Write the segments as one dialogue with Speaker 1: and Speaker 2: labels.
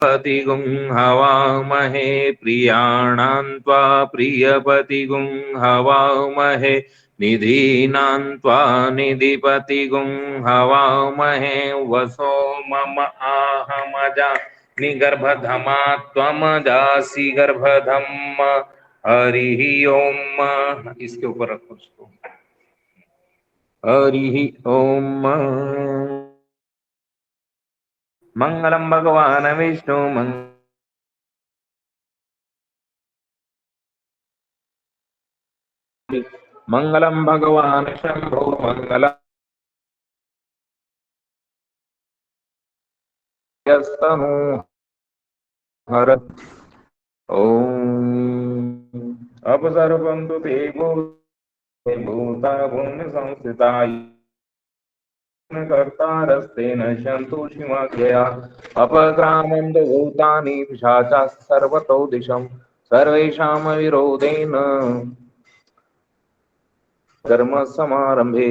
Speaker 1: पतिगुं हवामहे प्रियाणां त्वा प्रियपतिगुं हवामहे निधीनां त्वा निधिपतिगुं हवामहे वसो मम आहमजा निगर्भधमा त्वमजासि गर्भधम। हरि ओम। इसके ऊपर रखो उसको। हरि ओम। मंगलम भगवान विष्णु मंगलम भगवान शंभो मंगलम यस्तनु हर। ओम अपसर्पन्तु ते भूता भूमि संस्थिता कर्तारस्ते नश्यन्तु शिवाज्ञया अपक्रामन्तु भूतानि पिशाचाः सर्वतो दिशं सर्वेषां विरोधेन कर्म समारंभे।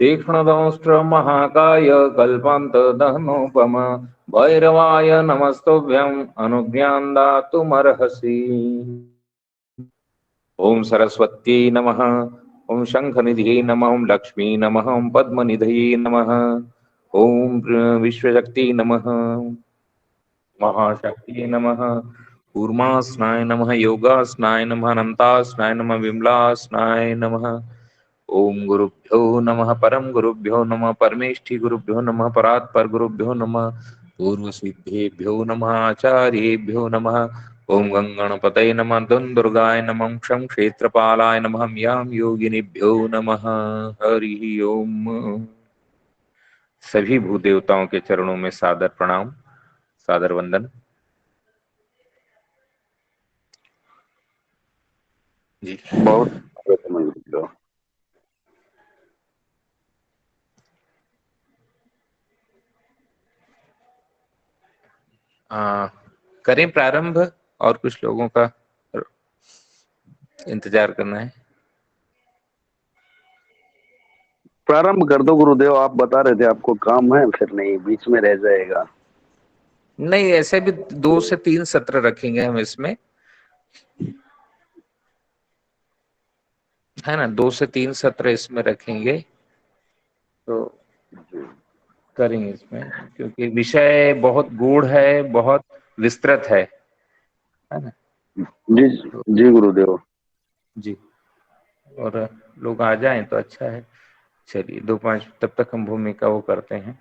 Speaker 1: तीक्ष्णदंष्ट्र महाकाय कल्पांत दहनोपम भैरवाय नमस्तुभ्यं अनुज्ञां दातुमर्हसि। ओम सरस्वती नमः। ओम शंखनिधये नमः। ओम लक्ष्मी नमः। ओम पद्मनिधये नमः। ओम विश्वशक्ति नमः। महाशक्ति नमः। कूर्मास्नाय नमः। योगास्नाय नमः। अनंतास्नाय नमः। विमलास्नाय नमः। ओम गुरुभ्यो नमः। परम गुरुभ्यो नमः। परमेष्ठि गुरुभ्यो नमः। परात्पर गुरुभ्यो नमः। पूर्व सिद्धेभ्यो नमः। आचार्येभ्यो नमः। ओम गंगणपतये नमः। दुम दुर्गाय नमः। क्षम क्षेत्रपालाय नमः। याम योगिनीभ्यो नमः। हरि ओम। सभी भूदेवताओं के चरणों में सादर प्रणाम, सादर वंदन। जी
Speaker 2: बहुत समझ लो।
Speaker 1: करें प्रारंभ, और कुछ लोगों का इंतजार करना है।
Speaker 2: प्रारंभ कर दो गुरुदेव। आप बता रहे थे आपको काम है, फिर नहीं बीच में रह जाएगा।
Speaker 1: नहीं, ऐसे भी 2 से 3 सत्र रखेंगे हम इसमें, है ना। 2 से 3 सत्र इसमें रखेंगे तो करेंगे इसमें, क्योंकि विषय बहुत गूढ़ है, बहुत विस्तृत है ना।
Speaker 2: जी
Speaker 1: तो
Speaker 2: जी गुरुदेव।
Speaker 1: जी, और लोग आ जाएं तो अच्छा है। चलिए 2-5 तब तक हम भूमिका वो करते हैं।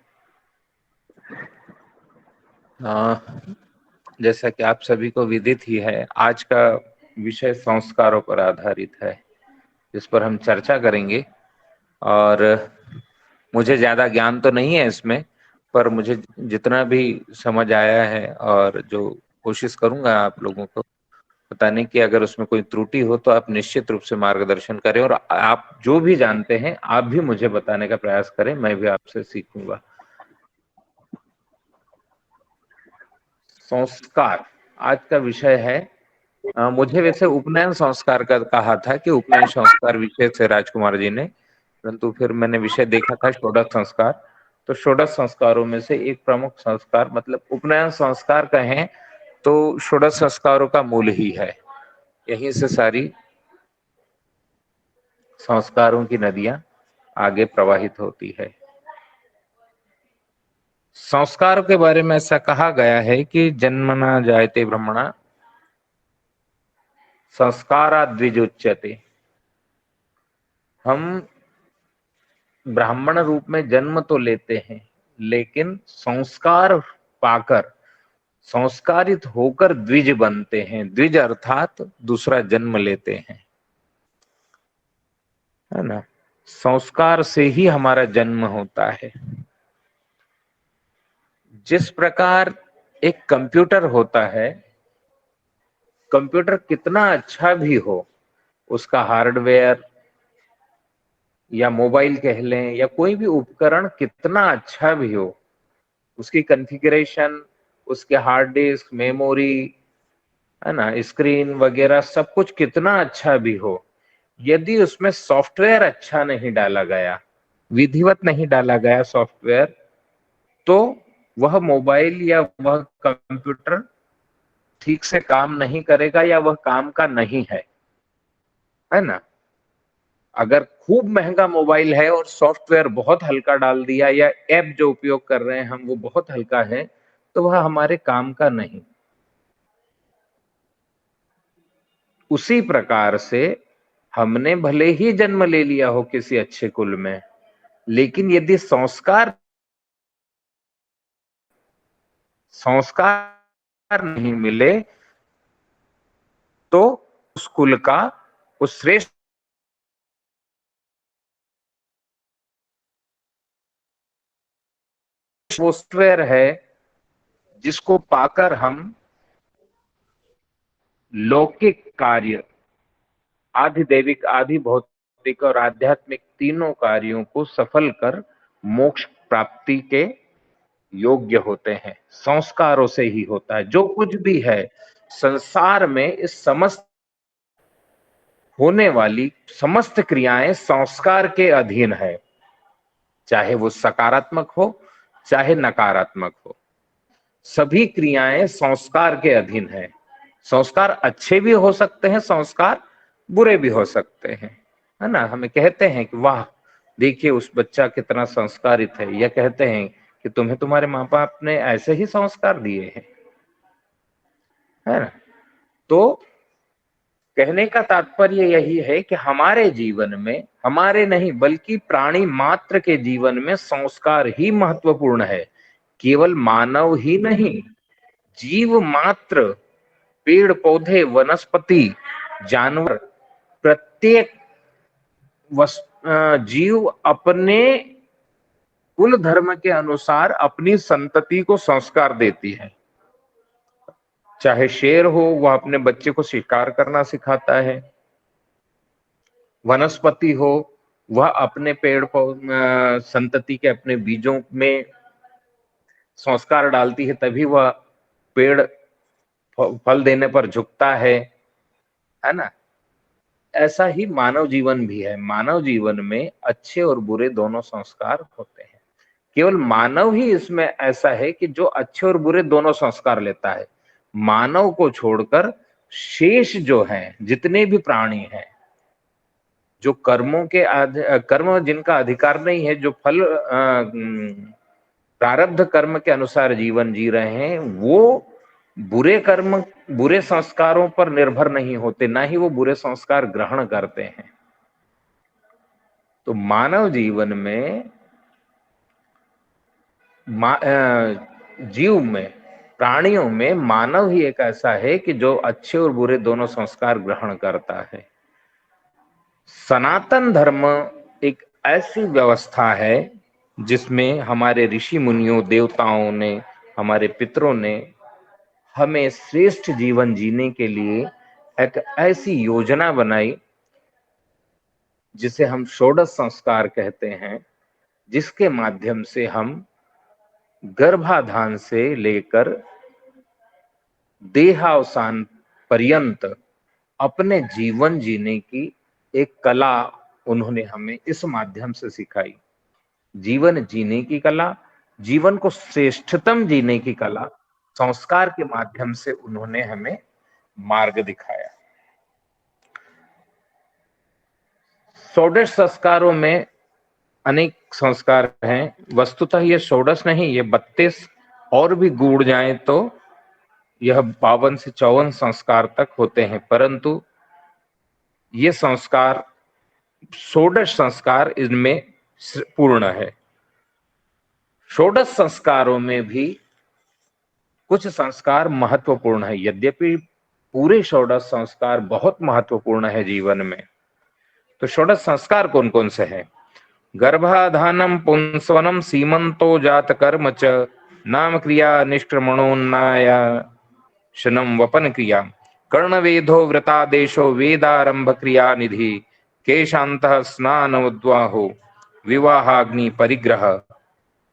Speaker 1: जैसा कि आप सभी को विदित ही है, आज का विषय संस्कारों पर आधारित है, जिस पर हम चर्चा करेंगे। और मुझे ज्यादा ज्ञान तो नहीं है इसमें, पर मुझे जितना भी समझ आया है, और जो कोशिश करूंगा आप लोगों को बताने की, अगर उसमें कोई त्रुटि हो तो आप निश्चित रूप से मार्गदर्शन करें, और आप जो भी जानते हैं आप भी मुझे बताने का प्रयास करें, मैं भी आपसे सीखूंगा। संस्कार आज का विषय है। मुझे वैसे उपनयन संस्कार का कहा था कि उपनयन संस्कार विषय से राजकुमार जी ने, परंतु फिर मैंने विषय देखा था षोडश संस्कार। तो षोडश संस्कारों में से एक प्रमुख संस्कार, मतलब उपनयन संस्कार कहें तो षोडश संस्कारों का मूल ही है। यहीं से सारी संस्कारों की नदियां आगे प्रवाहित होती है। संस्कारों के बारे में ऐसा कहा गया है कि जन्मना जायते ब्रह्मणा संस्कारा द्विजुच्यते। हम ब्राह्मण रूप में जन्म तो लेते हैं, लेकिन संस्कार पाकर, संस्कारित होकर द्विज बनते हैं। द्विज अर्थात दूसरा जन्म लेते हैं, है ना। संस्कार से ही हमारा जन्म होता है। जिस प्रकार एक कंप्यूटर होता है, कंप्यूटर कितना अच्छा भी हो, उसका हार्डवेयर या मोबाइल कह लें, या कोई भी उपकरण कितना अच्छा भी हो, उसकी कॉन्फ़िगरेशन, उसके हार्ड डिस्क, मेमोरी, है ना, स्क्रीन वगैरह सब कुछ कितना अच्छा भी हो, यदि उसमें सॉफ्टवेयर अच्छा नहीं डाला गया, विधिवत नहीं डाला गया सॉफ्टवेयर, तो वह मोबाइल या वह कंप्यूटर ठीक से काम नहीं करेगा या वह काम का नहीं है ना। अगर खूब महंगा मोबाइल है और सॉफ्टवेयर बहुत हल्का डाल दिया या ऐप जो उपयोग कर रहे हैं हम वो बहुत हल्का है, तो वह हमारे काम का नहीं। उसी प्रकार से हमने भले ही जन्म ले लिया हो किसी अच्छे कुल में, लेकिन यदि संस्कार संस्कार नहीं मिले तो उस कुल का, उस श्रेष्ठ सॉफ्टवेयर है जिसको पाकर हम लौकिक कार्य, आधि दैविक, आधि भौतिक और आध्यात्मिक तीनों कार्यों को सफल कर मोक्ष प्राप्ति के योग्य होते हैं, संस्कारों से ही होता है। जो कुछ भी है संसार में, इस समस्त होने वाली समस्त क्रियाएं संस्कार के अधीन है, चाहे वो सकारात्मक हो चाहे नकारात्मक हो, सभी क्रियाएं संस्कार के अधीन है। संस्कार अच्छे भी हो सकते हैं, संस्कार बुरे भी हो सकते हैं, है ना। हमें कहते हैं कि वाह देखिए उस बच्चा कितना संस्कारित है, या कहते हैं कि तुम्हें तुम्हारे माँ बाप ने ऐसे ही संस्कार दिए हैं, है ना। तो कहने का तात्पर्य यही है कि हमारे जीवन में, हमारे नहीं बल्कि प्राणी मात्र के जीवन में संस्कार ही महत्वपूर्ण है। केवल मानव ही नहीं, जीव मात्र, पेड़ पौधे, वनस्पति, जानवर, प्रत्येक जीव अपने कुल धर्म के अनुसार अपनी संतति को संस्कार देती है। चाहे शेर हो, वह अपने बच्चे को शिकार करना सिखाता है। वनस्पति हो, वह अपने पेड़ संतति के अपने बीजों में संस्कार डालती है, तभी वह पेड़ फल देने पर झुकता है ना। ऐसा ही मानव जीवन भी है। मानव जीवन में अच्छे और बुरे दोनों संस्कार होते हैं। केवल मानव ही इसमें ऐसा है कि जो अच्छे और बुरे दोनों संस्कार लेता है। मानव को छोड़कर शेष जो हैं, जितने भी प्राणी हैं, जो कर्मों के कर्म जिनका अधिकार नहीं है, जो फल प्रारब्ध कर्म के अनुसार जीवन जी रहे हैं, वो बुरे कर्म, बुरे संस्कारों पर निर्भर नहीं होते, ना ही वो बुरे संस्कार ग्रहण करते हैं। तो मानव जीवन में जीव में, प्राणियों में मानव ही एक ऐसा है कि जो अच्छे और बुरे दोनों संस्कार ग्रहण करता है। सनातन धर्म एक ऐसी व्यवस्था है जिसमें हमारे ऋषि मुनियों, देवताओं ने, हमारे पितरों ने हमें श्रेष्ठ जीवन जीने के लिए एक ऐसी योजना बनाई जिसे हम षोडश संस्कार कहते हैं, जिसके माध्यम से हम गर्भाधान से लेकर देहावसान पर्यंत अपने जीवन जीने की एक कला उन्होंने हमें इस माध्यम से सिखाई। जीवन जीने की कला, जीवन को श्रेष्ठतम जीने की कला, संस्कार के माध्यम से उन्होंने हमें मार्ग दिखाया। षोडश संस्कारों में अनेक संस्कार हैं। वस्तुतः ये षोडश नहीं, ये 32 और भी गूढ़ जाएं तो यह 52 से 54 संस्कार तक होते हैं, परंतु ये संस्कार, षोडश संस्कार इनमें पूर्ण है। षोडश संस्कारों में भी कुछ संस्कार महत्वपूर्ण है, यद्यपि पूरे षोडश संस्कार बहुत महत्वपूर्ण है जीवन में। तो षोडश संस्कार कौन कौन से हैं? गर्भाधानम पुंसवनम सीमंतो जात कर्म च नाम क्रिया निष्क्रमणोन्नाशनम वपन क्रिया कर्णवेदो व्रतादेशो वेदारंभ क्रिया निधि केशांतः स्नानोद्वाहो विवाहाग्नि परिग्रह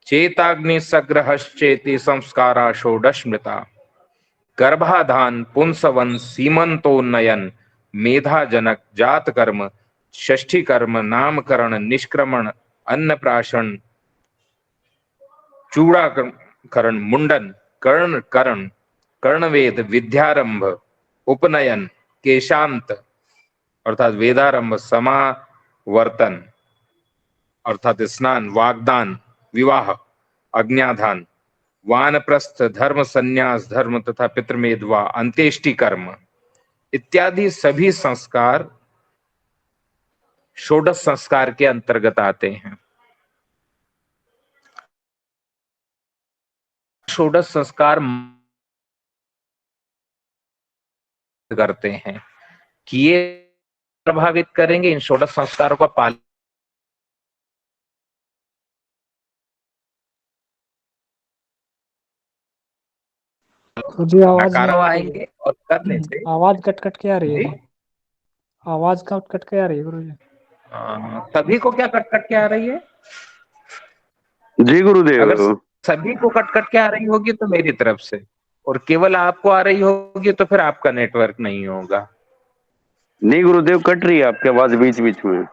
Speaker 1: चेताग्नि सग्रहश्चेति संस्कारा षोडशमृता। गर्भाधान, पुंसवन, सीमंतोन्नयन, मेधाजनक, जात कर्म, षष्ठी कर्म, नामकरण, निष्क्रमण, अन्नप्राशन, करण मुंडन, कर्ण करण, कर्णवेद, विद्यारंभ, उपनयन, केशांत अर्थात वेदारंभ, समावर्तन अर्थात स्नान, वागदान, विवाह, अज्ञाधान, वानप्रस्थ, धर्म संन्यास, धर्म तथा पितृमेध व अंत्येष्टि कर्म इत्यादि सभी संस्कार षोडश संस्कार के अंतर्गत आते हैं। षोडश संस्कार करते हैं कि ये प्रभावित करेंगे, इन षोडश संस्कारों का पालन
Speaker 3: तो जी आवाज नहीं
Speaker 1: नकारात्मक
Speaker 3: आ रही
Speaker 1: आएंगे और करने से
Speaker 3: है। आवाज कट कट के आ रही है
Speaker 1: जी
Speaker 3: जी। आवाज कट कट के आ रही है गुरु जी।
Speaker 1: सभी को क्या कट कट के आ रही है?
Speaker 2: जी गुरुदेव।
Speaker 1: अगर सभी को कट कट के आ रही होगी तो मेरी तरफ से, और केवल आपको आ रही होगी तो फिर आपका नेटवर्क नहीं होगा।
Speaker 2: नहीं गुरुदेव, कट रही है आपकी आवाज बीच बीच में।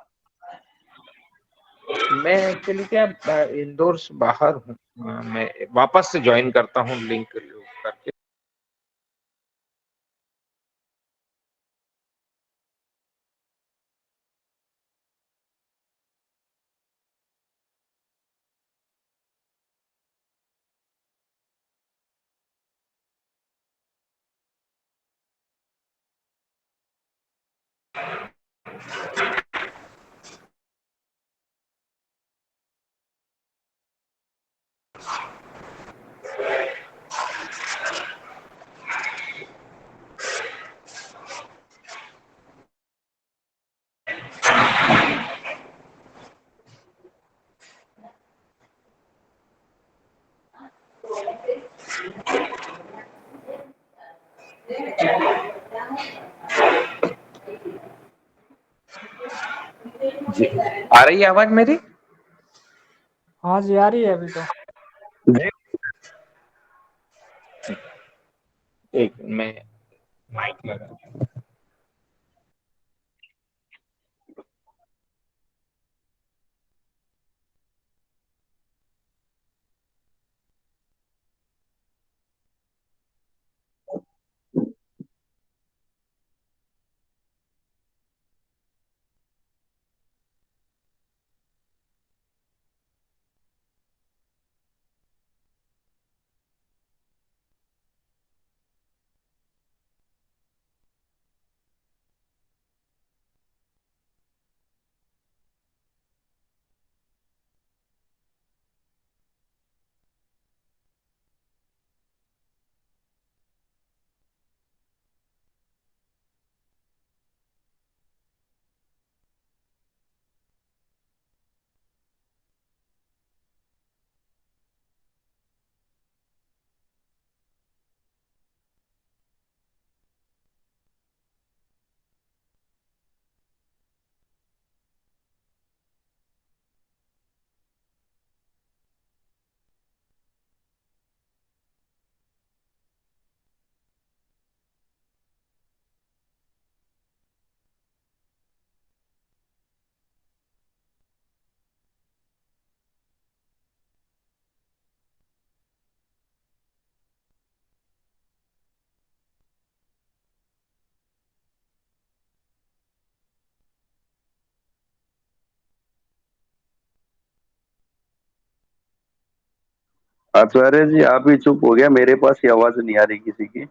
Speaker 1: मैं एक्चुअली क्या इंदौर से बाहर हूँ, मैं वापस से ज्वाइन करता हूँ लिंक करके। जी आ रही है आवाज मेरी?
Speaker 3: हाँ जी आ रही है अभी तो।
Speaker 2: जी
Speaker 1: एक मैं माइक लगा।
Speaker 2: आचार्य जी, आप ही चुप हो गया, मेरे पास ये आवाज नहीं आ रही किसी की।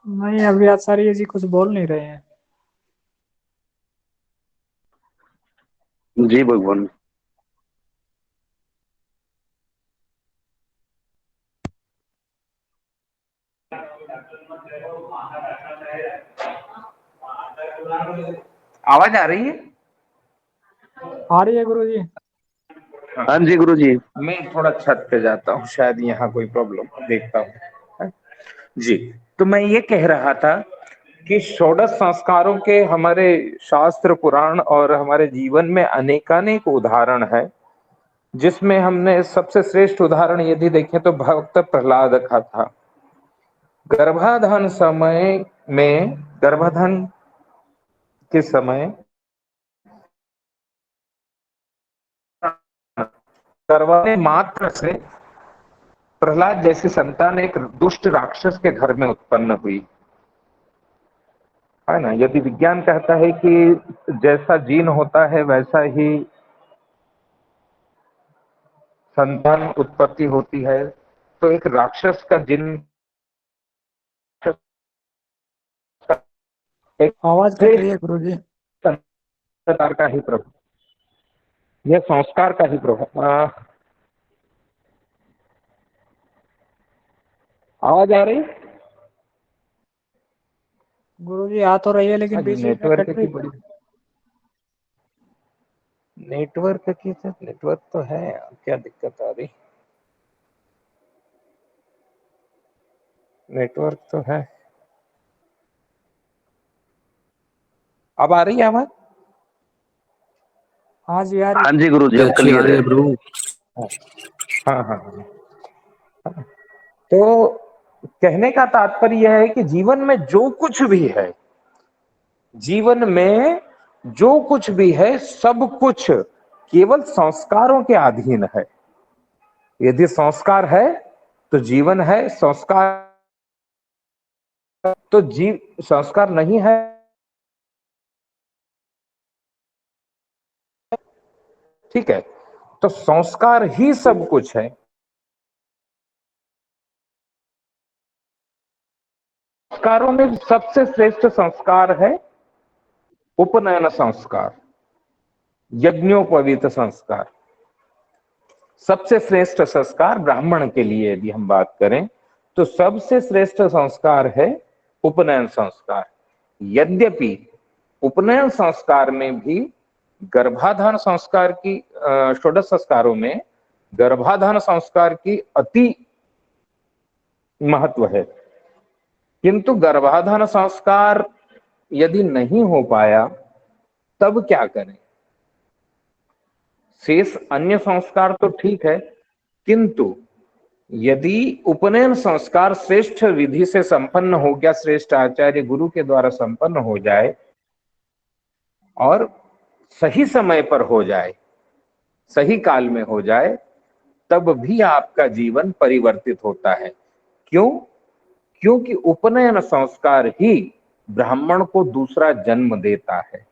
Speaker 3: नहीं अभी आचार्य जी कुछ बोल नहीं रहे हैं।
Speaker 2: जी भगवान।
Speaker 1: आवाज आ रही है?
Speaker 3: आ रही है गुरु जी।
Speaker 2: हाँ जी गुरु जी।
Speaker 1: मैं थोड़ा छत पे जाता हूँ, शायद यहाँ कोई प्रॉब्लम देखता हूँ। जी, तो मैं ये कह रहा था कि षोडश संस्कारों के हमारे शास्त्र पुराण और हमारे जीवन में अनेकानेक उदाहरण है, जिसमें हमने सबसे श्रेष्ठ उदाहरण यदि देखें तो भक्त प्रहलाद का था। गर्भाधान समय में, गर्भाधान के समय करवाने मात्र से प्रहलाद जैसी संतान एक दुष्ट राक्षस के घर में उत्पन्न हुई, है ना। यदि विज्ञान कहता है कि जैसा जीन होता है वैसा ही संतान उत्पत्ति होती है, तो एक राक्षस का जिन एक
Speaker 3: आवाज कट रही है गुरुजी।
Speaker 1: संस्कार का ही प्रभाव, यह संस्कार का ही प्रभाव। आवाज आ रही?
Speaker 3: गुरुजी आ तो रही है लेकिन बीच बीच में
Speaker 1: नेटवर्क
Speaker 3: कट
Speaker 1: की
Speaker 3: रही
Speaker 1: बड़ी, नेटवर्क की तो नेटवर्क तो है, क्या दिक्कत आ रही? नेटवर्क तो है। अब आ रही है आवाज?
Speaker 3: हाँ जी आ रही
Speaker 2: हाँ जी गुरु जी, अब
Speaker 4: अच्छी आ
Speaker 2: क्लियर
Speaker 4: रही
Speaker 2: है।
Speaker 4: है प्रभु।
Speaker 1: हाँ हाँ हाँ। तो कहने का तात्पर्य यह है कि जीवन में जो कुछ भी है, जीवन में जो कुछ भी है, सब कुछ केवल संस्कारों के अधीन है। यदि संस्कार है तो जीवन है, संस्कार तो संस्कार नहीं है ठीक है, तो संस्कार ही सब कुछ है। संस्कारों में सबसे श्रेष्ठ संस्कार है उपनयन संस्कार, यज्ञोपवीत संस्कार। सबसे श्रेष्ठ संस्कार ब्राह्मण के लिए यदि हम बात करें तो सबसे श्रेष्ठ संस्कार है उपनयन संस्कार। यद्यपि उपनयन संस्कार में भी गर्भाधान संस्कार की, षोडश संस्कारों में गर्भाधान संस्कार की अति महत्व है, किंतु गर्भाधान संस्कार यदि नहीं हो पाया तब क्या करें? शेष अन्य संस्कार तो ठीक है, किंतु यदि उपनयन संस्कार श्रेष्ठ विधि से संपन्न हो गया, श्रेष्ठ आचार्य गुरु के द्वारा संपन्न हो जाए और सही समय पर हो जाए, सही काल में हो जाए, तब भी आपका जीवन परिवर्तित होता है। क्यों? क्योंकि उपनयन संस्कार ही ब्राह्मण को दूसरा जन्म देता है।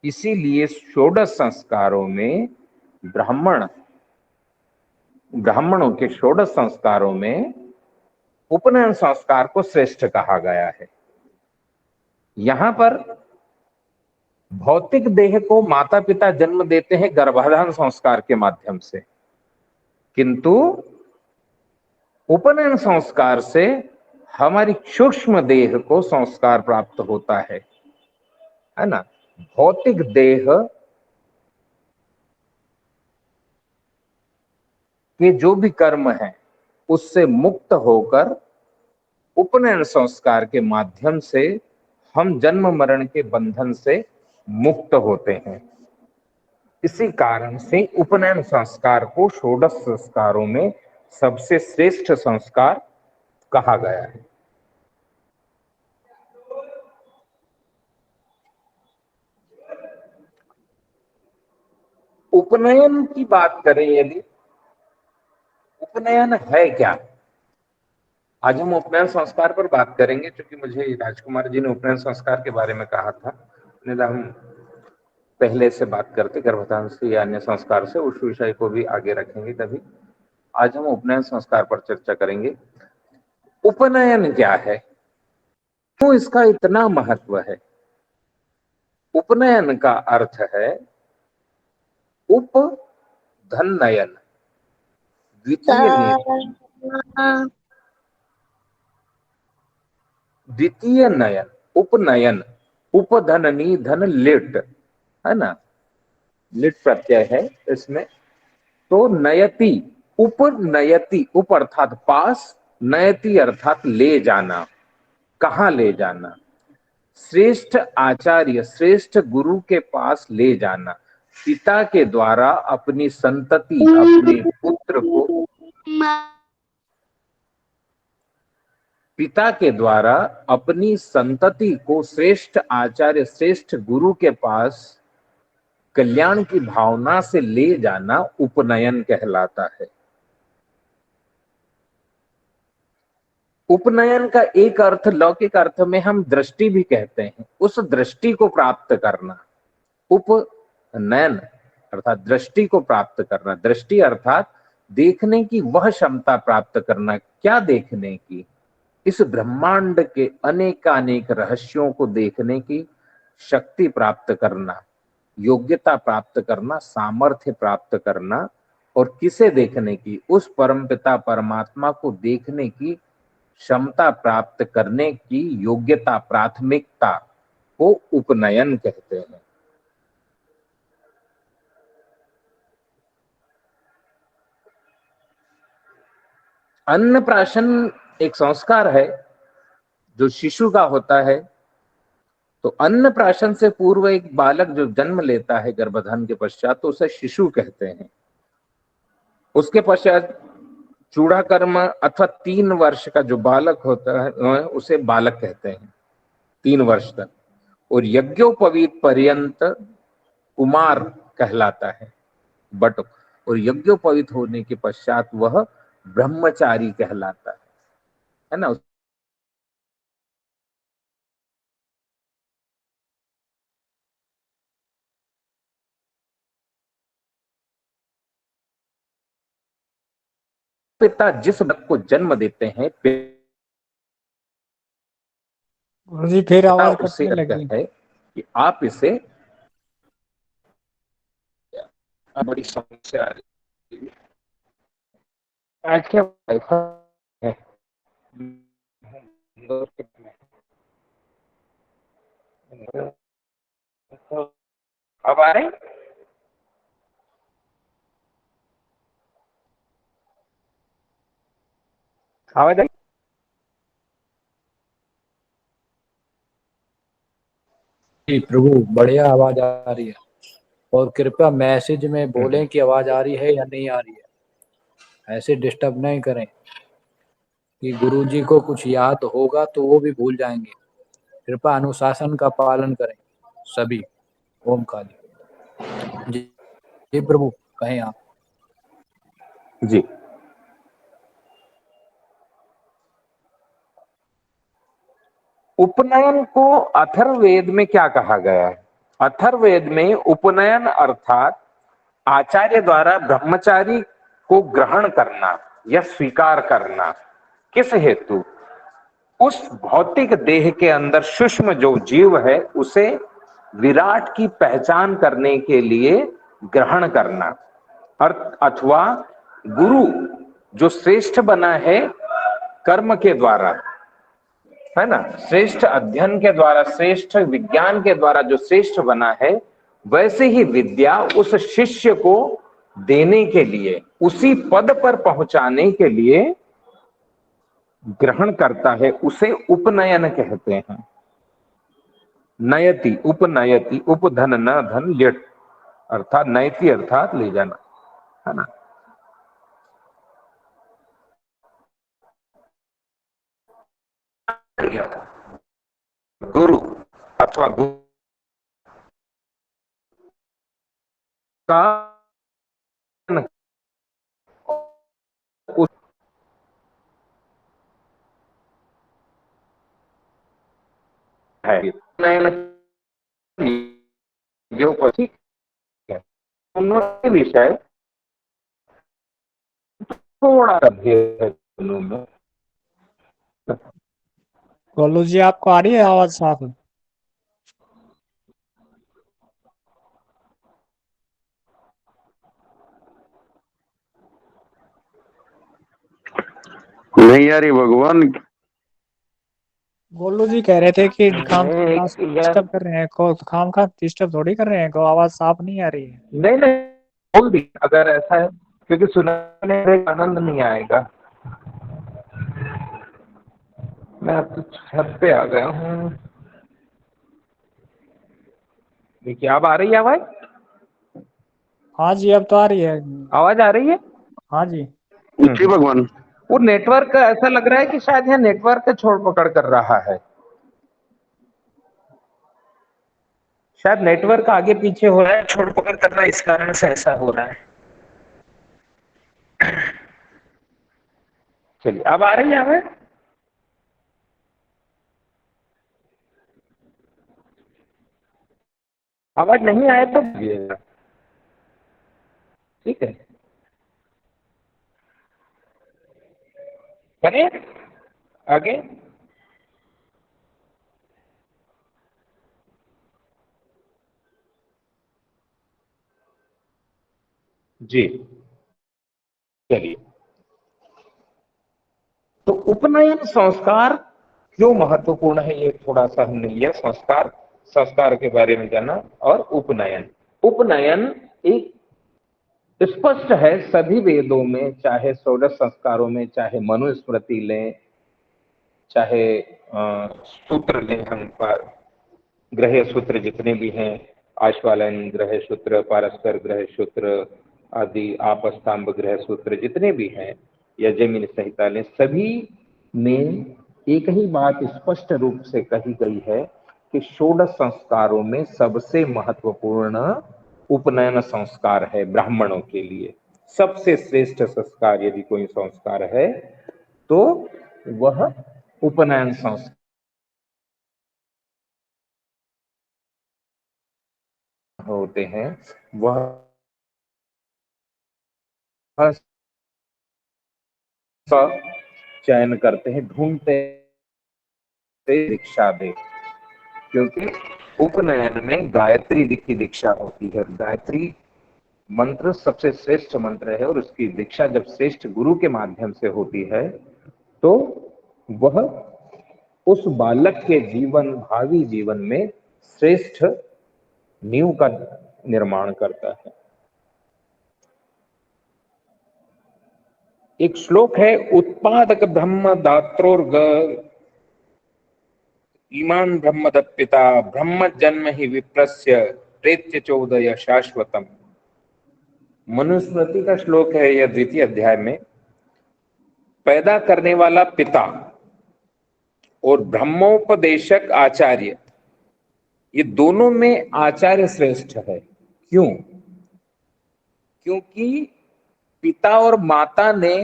Speaker 1: इसीलिए षोडश संस्कारों में ब्राह्मणों के षोडश संस्कारों में उपनयन संस्कार को श्रेष्ठ कहा गया है। यहां पर भौतिक देह को माता पिता जन्म देते हैं गर्भाधान संस्कार के माध्यम से, किंतु उपनयन संस्कार से हमारी सूक्ष्म देह को संस्कार प्राप्त होता है ना। भौतिक देह के जो भी कर्म है उससे मुक्त होकर उपनयन संस्कार के माध्यम से हम जन्म मरण के बंधन से मुक्त होते हैं। इसी कारण से उपनयन संस्कार को षोडश संस्कारों में सबसे श्रेष्ठ संस्कार कहा गया है। उपनयन की बात करें, यदि उपनयन है क्या, आज हम उपनयन संस्कार पर बात करेंगे, क्योंकि मुझे राजकुमार जी ने उपनयन संस्कार के बारे में कहा था, नहीं तो हम पहले से बात करते गर्भाधान से या अन्य संस्कार से, उस विषय को भी आगे रखेंगे तभी। आज हम उपनयन संस्कार पर चर्चा करेंगे। उपनयन क्या है, क्यों इसका इतना महत्व है? उपनयन का अर्थ है उप धन नयन, द्वितीय नयन, उपनयन, उपधननी धन लिट, है ना, लिट प्रत्यय है इसमें। तो नयति, उपनयति, उप अर्थात पास, नयति अर्थात ले जाना, कहां ले जाना? श्रेष्ठ आचार्य, श्रेष्ठ गुरु के पास ले जाना। पिता के द्वारा अपनी संतति, अपने पुत्र को पिता के द्वारा अपनी संतति को श्रेष्ठ आचार्य श्रेष्ठ गुरु के पास कल्याण की भावना से ले जाना उपनयन कहलाता है। उपनयन का एक अर्थ लौकिक अर्थ में हम दृष्टि भी कहते हैं, उस दृष्टि को प्राप्त करना। उपनयन अर्थात दृष्टि को प्राप्त करना, दृष्टि अर्थात देखने की वह क्षमता प्राप्त करना। क्या देखने की? इस ब्रह्मांड के अनेकानेक रहस्यों को देखने की शक्ति प्राप्त करना, योग्यता प्राप्त करना, सामर्थ्य प्राप्त करना। और किसे देखने की? उस परमपिता परमात्मा को देखने की क्षमता प्राप्त करने की योग्यता, प्राथमिकता को उपनयन कहते हैं। अन्नप्राशन एक संस्कार है जो शिशु का होता है। तो अन्नप्राशन से पूर्व एक बालक जो जन्म लेता है गर्भधारण के पश्चात, तो उसे शिशु कहते हैं। उसके पश्चात चूड़ा कर्म अथवा 3 वर्ष का जो बालक होता है उसे बालक कहते हैं, 3 वर्ष तक। और यज्ञोपवीत पर्यंत कुमार कहलाता है, बट और यज्ञोपवीत होने के पश्चात वह ब्रह्मचारी कहलाता है ना। पिता जिस बच्चे को जन्म देते हैं,
Speaker 3: गुरुजी फिर आवाज
Speaker 1: उसे
Speaker 3: कटने लगी।
Speaker 1: कहता है कि आप इसे, बड़ी समस्या आ रही है। अच्छा है। अब आ रहे? आवाज आई?
Speaker 4: जी प्रभु, बढ़िया आवाज आ रही है। और कृपया मैसेज में बोलें कि आवाज आ रही है या नहीं आ रही है। ऐसे डिस्टर्ब नहीं करें कि गुरुजी को कुछ याद होगा तो वो भी भूल जाएंगे। कृपया अनुशासन का पालन करें सभी। ओम काली। जी जी प्रभु, कहें आप।
Speaker 1: जी, उपनयन को अथर्ववेद में क्या कहा गया है? अथर्ववेद में उपनयन अर्थात आचार्य द्वारा ब्रह्मचारी को ग्रहण करना या स्वीकार करना। किस हेतु? उस भौतिक देह के अंदर सूक्ष्म जो जीव है उसे विराट की पहचान करने के लिए ग्रहण करना। अथवा गुरु जो श्रेष्ठ बना है कर्म के द्वारा, है ना, श्रेष्ठ अध्ययन के द्वारा, श्रेष्ठ विज्ञान के द्वारा जो श्रेष्ठ बना है, वैसे ही विद्या उस शिष्य को देने के लिए, उसी पद पर पहुंचाने के लिए ग्रहण करता है। उसे उपनयन कहते हैं। नयति, उपनयति, उपधन न धन लिट अर्थात नयति अर्थात ले जाना, है ना। गुरु अथवा गुरु का है जो ठीक है, उन्होंने विषय थोड़ा सा भेद है दोनों में।
Speaker 3: गोलू जी आपको आ रही है आवाज साफ?
Speaker 2: नहीं यार, ये भगवान।
Speaker 3: गोलू जी कह रहे थे कि काम डिस्टर्ब कर रहे हैं को, काम का डिस्टर्ब थोड़ी कर रहे हैं को, आवाज साफ नहीं आ रही है।
Speaker 1: नहीं नहीं, बोल दी अगर ऐसा है, क्योंकि सुनाने में आनंद नहीं आएगा। मैं अब तो छत पे आ गया हूँ। देखिए, अब आ रही है आवाज?
Speaker 3: हाँ जी अब तो आ रही है।
Speaker 1: आवाज आ रही है?
Speaker 3: हाँ जी।
Speaker 2: जी भगवान।
Speaker 1: वो नेटवर्क ऐसा लग रहा है कि शायद यहाँ नेटवर्क का छोड़ पकड़ कर रहा है, शायद नेटवर्क आगे पीछे हो रहा है, छोड़ पकड़ कर रहा है, इस कारण से ऐसा हो रहा है। चलिए अब आ रही है आवाज? आवाज नहीं आए तो बोलिएगा, ठीक है? करें आगे? जी चलिए, तो उपनयन संस्कार क्यों महत्वपूर्ण है, ये थोड़ा सा हमने लिया। संस्कार, संस्कार के बारे में जाना। और उपनयन, उपनयन एक स्पष्ट है सभी वेदों में, चाहे षोडश संस्कारों में, चाहे मनुस्मृति लें, चाहे सूत्र लें, हम पर ग्रह सूत्र जितने भी हैं, आश्वालन ग्रह सूत्र, पारस्पर ग्रह सूत्र आदि, आपस्तंभ ग्रह सूत्र जितने भी हैं, या जैमिनी संहिता लें, सभी में एक ही बात स्पष्ट रूप से कही गई है कि षोडश संस्कारों में सबसे महत्वपूर्ण उपनयन संस्कार है। ब्राह्मणों के लिए सबसे श्रेष्ठ संस्कार यदि कोई संस्कार है तो वह उपनयन संस्कार होते हैं। वह चयन करते हैं, ढूंढते हैं दीक्षा दे, क्योंकि उपनयन में गायत्री की दीक्षा होती है। गायत्री मंत्र सबसे श्रेष्ठ मंत्र है और उसकी दीक्षा जब श्रेष्ठ गुरु के माध्यम से होती है तो वह उस बालक के जीवन, भावी जीवन में श्रेष्ठ नींव का निर्माण करता है। एक श्लोक है, उत्पादक ब्रह्म दात्रोर्ग ईमान ब्रह्मदत्पिता ब्रह्म जन्म ही विप्रस्य प्रेत्य चौदय शाश्वतम। मनुस्मृति का श्लोक है यह, द्वितीय अध्याय में। पैदा करने वाला पिता और ब्रह्मोपदेशक आचार्य, ये दोनों में आचार्य श्रेष्ठ है। क्यों? क्योंकि पिता और माता ने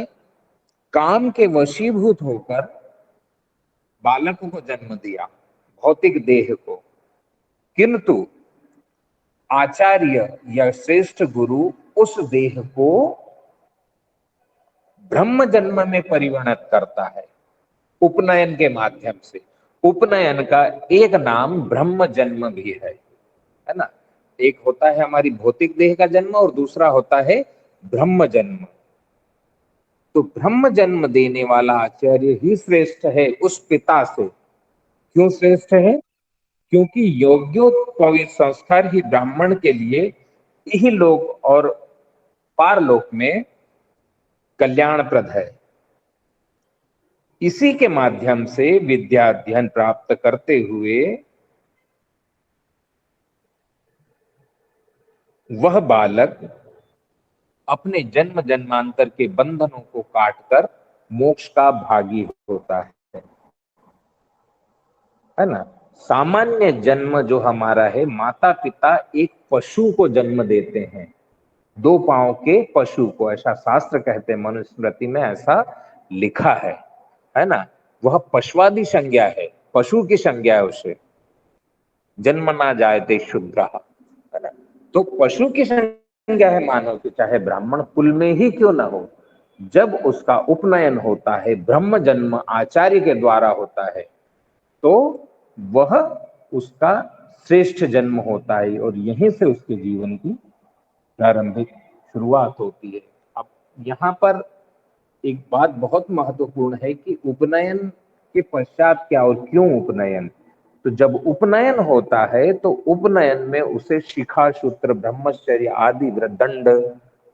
Speaker 1: काम के वशीभूत होकर बालकों को जन्म दिया, भौतिक देह को, किंतु आचार्य या श्रेष्ठ गुरु उस देह को ब्रह्म जन्म में परिवर्तित करता है उपनयन के माध्यम से। उपनयन का एक नाम ब्रह्म जन्म भी है ना? एक होता है हमारी भौतिक देह का जन्म और दूसरा होता है ब्रह्म जन्म। तो ब्रह्म जन्म देने वाला आचार्य ही श्रेष्ठ है उस पिता से। क्यों श्रेष्ठ है? क्योंकि योग्योपवीत संस्कार ही ब्राह्मण के लिए यही लोक और पारलोक में कल्याणप्रद है। इसी के माध्यम से विद्या अध्ययन प्राप्त करते हुए वह बालक अपने जन्म जन्मांतर के बंधनों को काटकर मोक्ष का भागी होता है ना? सामान्य जन्म जो हमारा है, माता पिता एक पशु को जन्म देते हैं, 2 पांव के पशु को, ऐसा शास्त्र कहते हैं, मनुस्मृति में ऐसा लिखा है ना? वह पशुवादी संज्ञा है, पशु की संज्ञा है उसे, जन्म ना जायते शूद्रः, है ना? तो पशु की संज्ञा है मानव की, चाहे ब्राह्मण कुल में ही क्यों ना हो। जब उसका उपनयन होता है, ब्रह्म जन्म आचार्य के द्वारा होता है, तो वह उसका श्रेष्ठ जन्म होता है और यहीं से उसके जीवन की प्रारंभिक शुरुआत होती है। अब यहाँ पर एक बात बहुत महत्वपूर्ण है कि उपनयन के पश्चात क्या और क्यों उपनयन। तो जब उपनयन होता है तो उपनयन में उसे शिखा, सूत्र, ब्रह्मचर्य आदि दंड,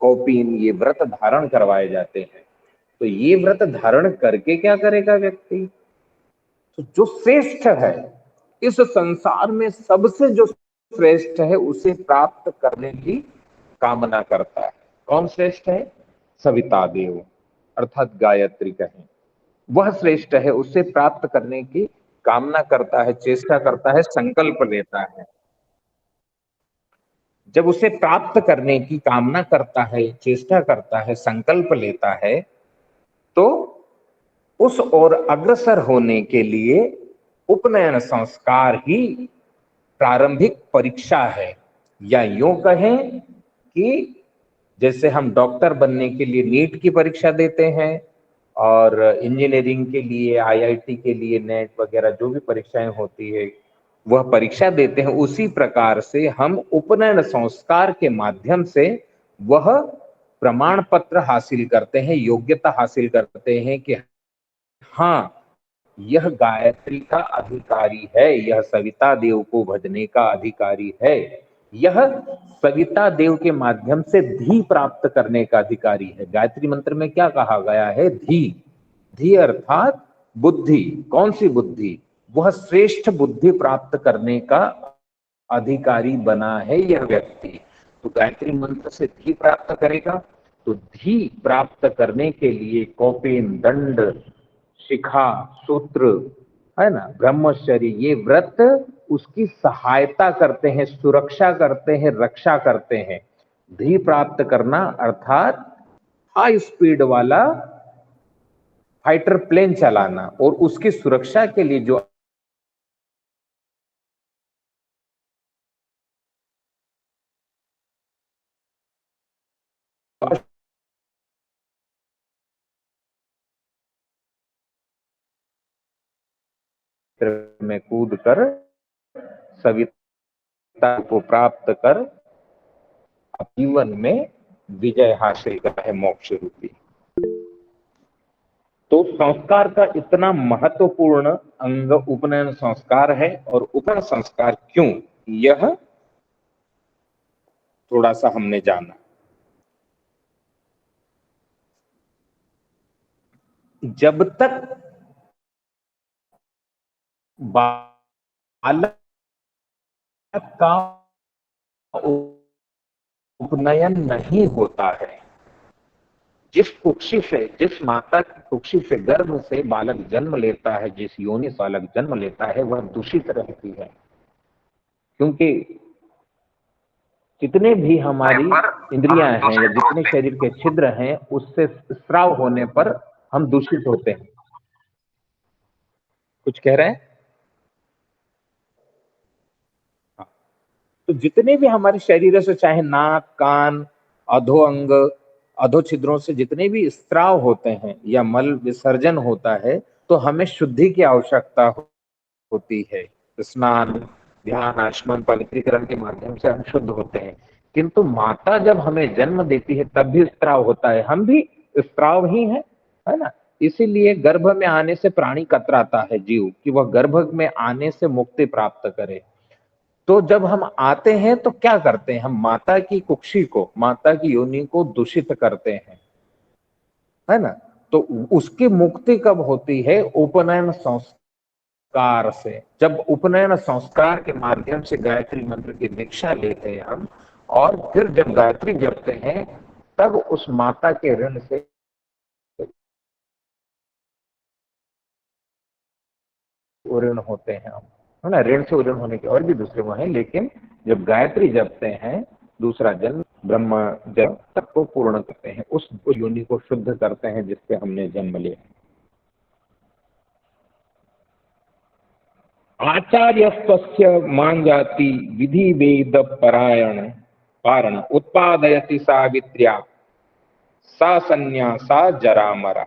Speaker 1: कौपीन, ये व्रत धारण करवाए जाते हैं। तो ये व्रत धारण करके क्या करेगा व्यक्ति? तो जो श्रेष्ठ है इस संसार में, सबसे जो श्रेष्ठ है उसे प्राप्त करने की कामना करता है। कौन श्रेष्ठ है? सविता देव, अर्थात गायत्री कहें, वह श्रेष्ठ है। उससे प्राप्त करने की कामना करता है, चेष्टा करता है, संकल्प लेता है। जब उसे प्राप्त करने की कामना करता है, चेष्टा करता है, संकल्प लेता है, तो उस ओर अग्रसर होने के लिए उपनयन संस्कार ही प्रारंभिक परीक्षा है। या यूं कहें कि जैसे हम डॉक्टर बनने के लिए नीट की परीक्षा देते हैं और इंजीनियरिंग के लिए आईआईटी के लिए नेट वगैरह जो भी परीक्षाएं होती है वह परीक्षा देते हैं, उसी प्रकार से हम उपनयन संस्कार के माध्यम से वह प्रमाण पत्र हासिल करते हैं, योग्यता हासिल करते हैं कि हाँ, यह गायत्री का अधिकारी है, यह सविता देव को भजने का अधिकारी है, यह सविता देव के माध्यम से धी प्राप्त करने का अधिकारी है। गायत्री मंत्र में क्या कहा गया है? धी। धी अर्थात बुद्धि। कौन सी बुद्धि? वह श्रेष्ठ बुद्धि प्राप्त करने का अधिकारी बना है यह व्यक्ति। तो गायत्री मंत्र से धी प्राप्त करेगा। तो धी प्राप्त करने के लिए कौपेन, दंड, शिखा, सूत्र, है ना, ब्रह्मचर्य, ये व्रत उसकी सहायता करते हैं, सुरक्षा करते हैं, रक्षा करते हैं। धी प्राप्त करना अर्थात हाई स्पीड वाला फाइटर प्लेन चलाना और उसकी सुरक्षा के लिए जो में कूद कर सविता को प्राप्त कर जीवन में विजय हासिल करता है, मोक्ष रूपी। तो संस्कार का इतना महत्वपूर्ण अंग उपनयन संस्कार है। और उपनयन संस्कार क्यों, यह थोड़ा सा हमने जाना। जब तक बालक का उपनयन नहीं होता है, जिस कुक्षी से, जिस माता की कुक्षी से गर्भ से बालक जन्म लेता है, जिस योनि से बालक जन्म लेता है, वह दूषित रहती है। क्योंकि जितने भी हमारी इंद्रियां हैं या जितने शरीर के छिद्र हैं, उससे स्राव होने पर हम दूषित होते हैं। कुछ कह रहे हैं? तो जितने भी हमारे शरीर से, चाहे नाक, कान, अधो अंग, अधो छिद्रों से जितने भी स्राव होते हैं या मल विसर्जन होता है, तो हमें शुद्धि की आवश्यकता होती है। स्नान, ध्यान, आचमन, पवित्रीकरण के माध्यम से हम शुद्ध होते हैं। किंतु माता जब हमें जन्म देती है तब भी स्त्राव होता है, हम भी स्त्राव ही है ना। इसीलिए गर्भ में आने से प्राणी कतराता है, जीव, कि वह गर्भ में आने से मुक्ति प्राप्त करे। तो जब हम आते हैं तो क्या करते हैं? हम माता की कुक्षी को, माता की योनि को दूषित करते हैं, है ना। तो उसकी मुक्ति कब होती है? उपनयन संस्कार से। जब उपनयन संस्कार के माध्यम से गायत्री मंत्र की दीक्षा लेते हैं हम, और फिर जब गायत्री जपते हैं, तब उस माता के ऋण से ऋण होते हैं हम, है ना। ऋण से ऋण होने के और भी दूसरे वो हैं, लेकिन जब गायत्री जपते हैं, दूसरा जन्म ब्रह्म जब तक को पूर्ण करते हैं, उस योनि को शुद्ध करते हैं जिससे हमने जन्म लिया। आचार्यस्त्वस्य मान जाति विधि वेद परायण पारण उत्पादयति सावित्र्या सा संन्यासा जरामरा।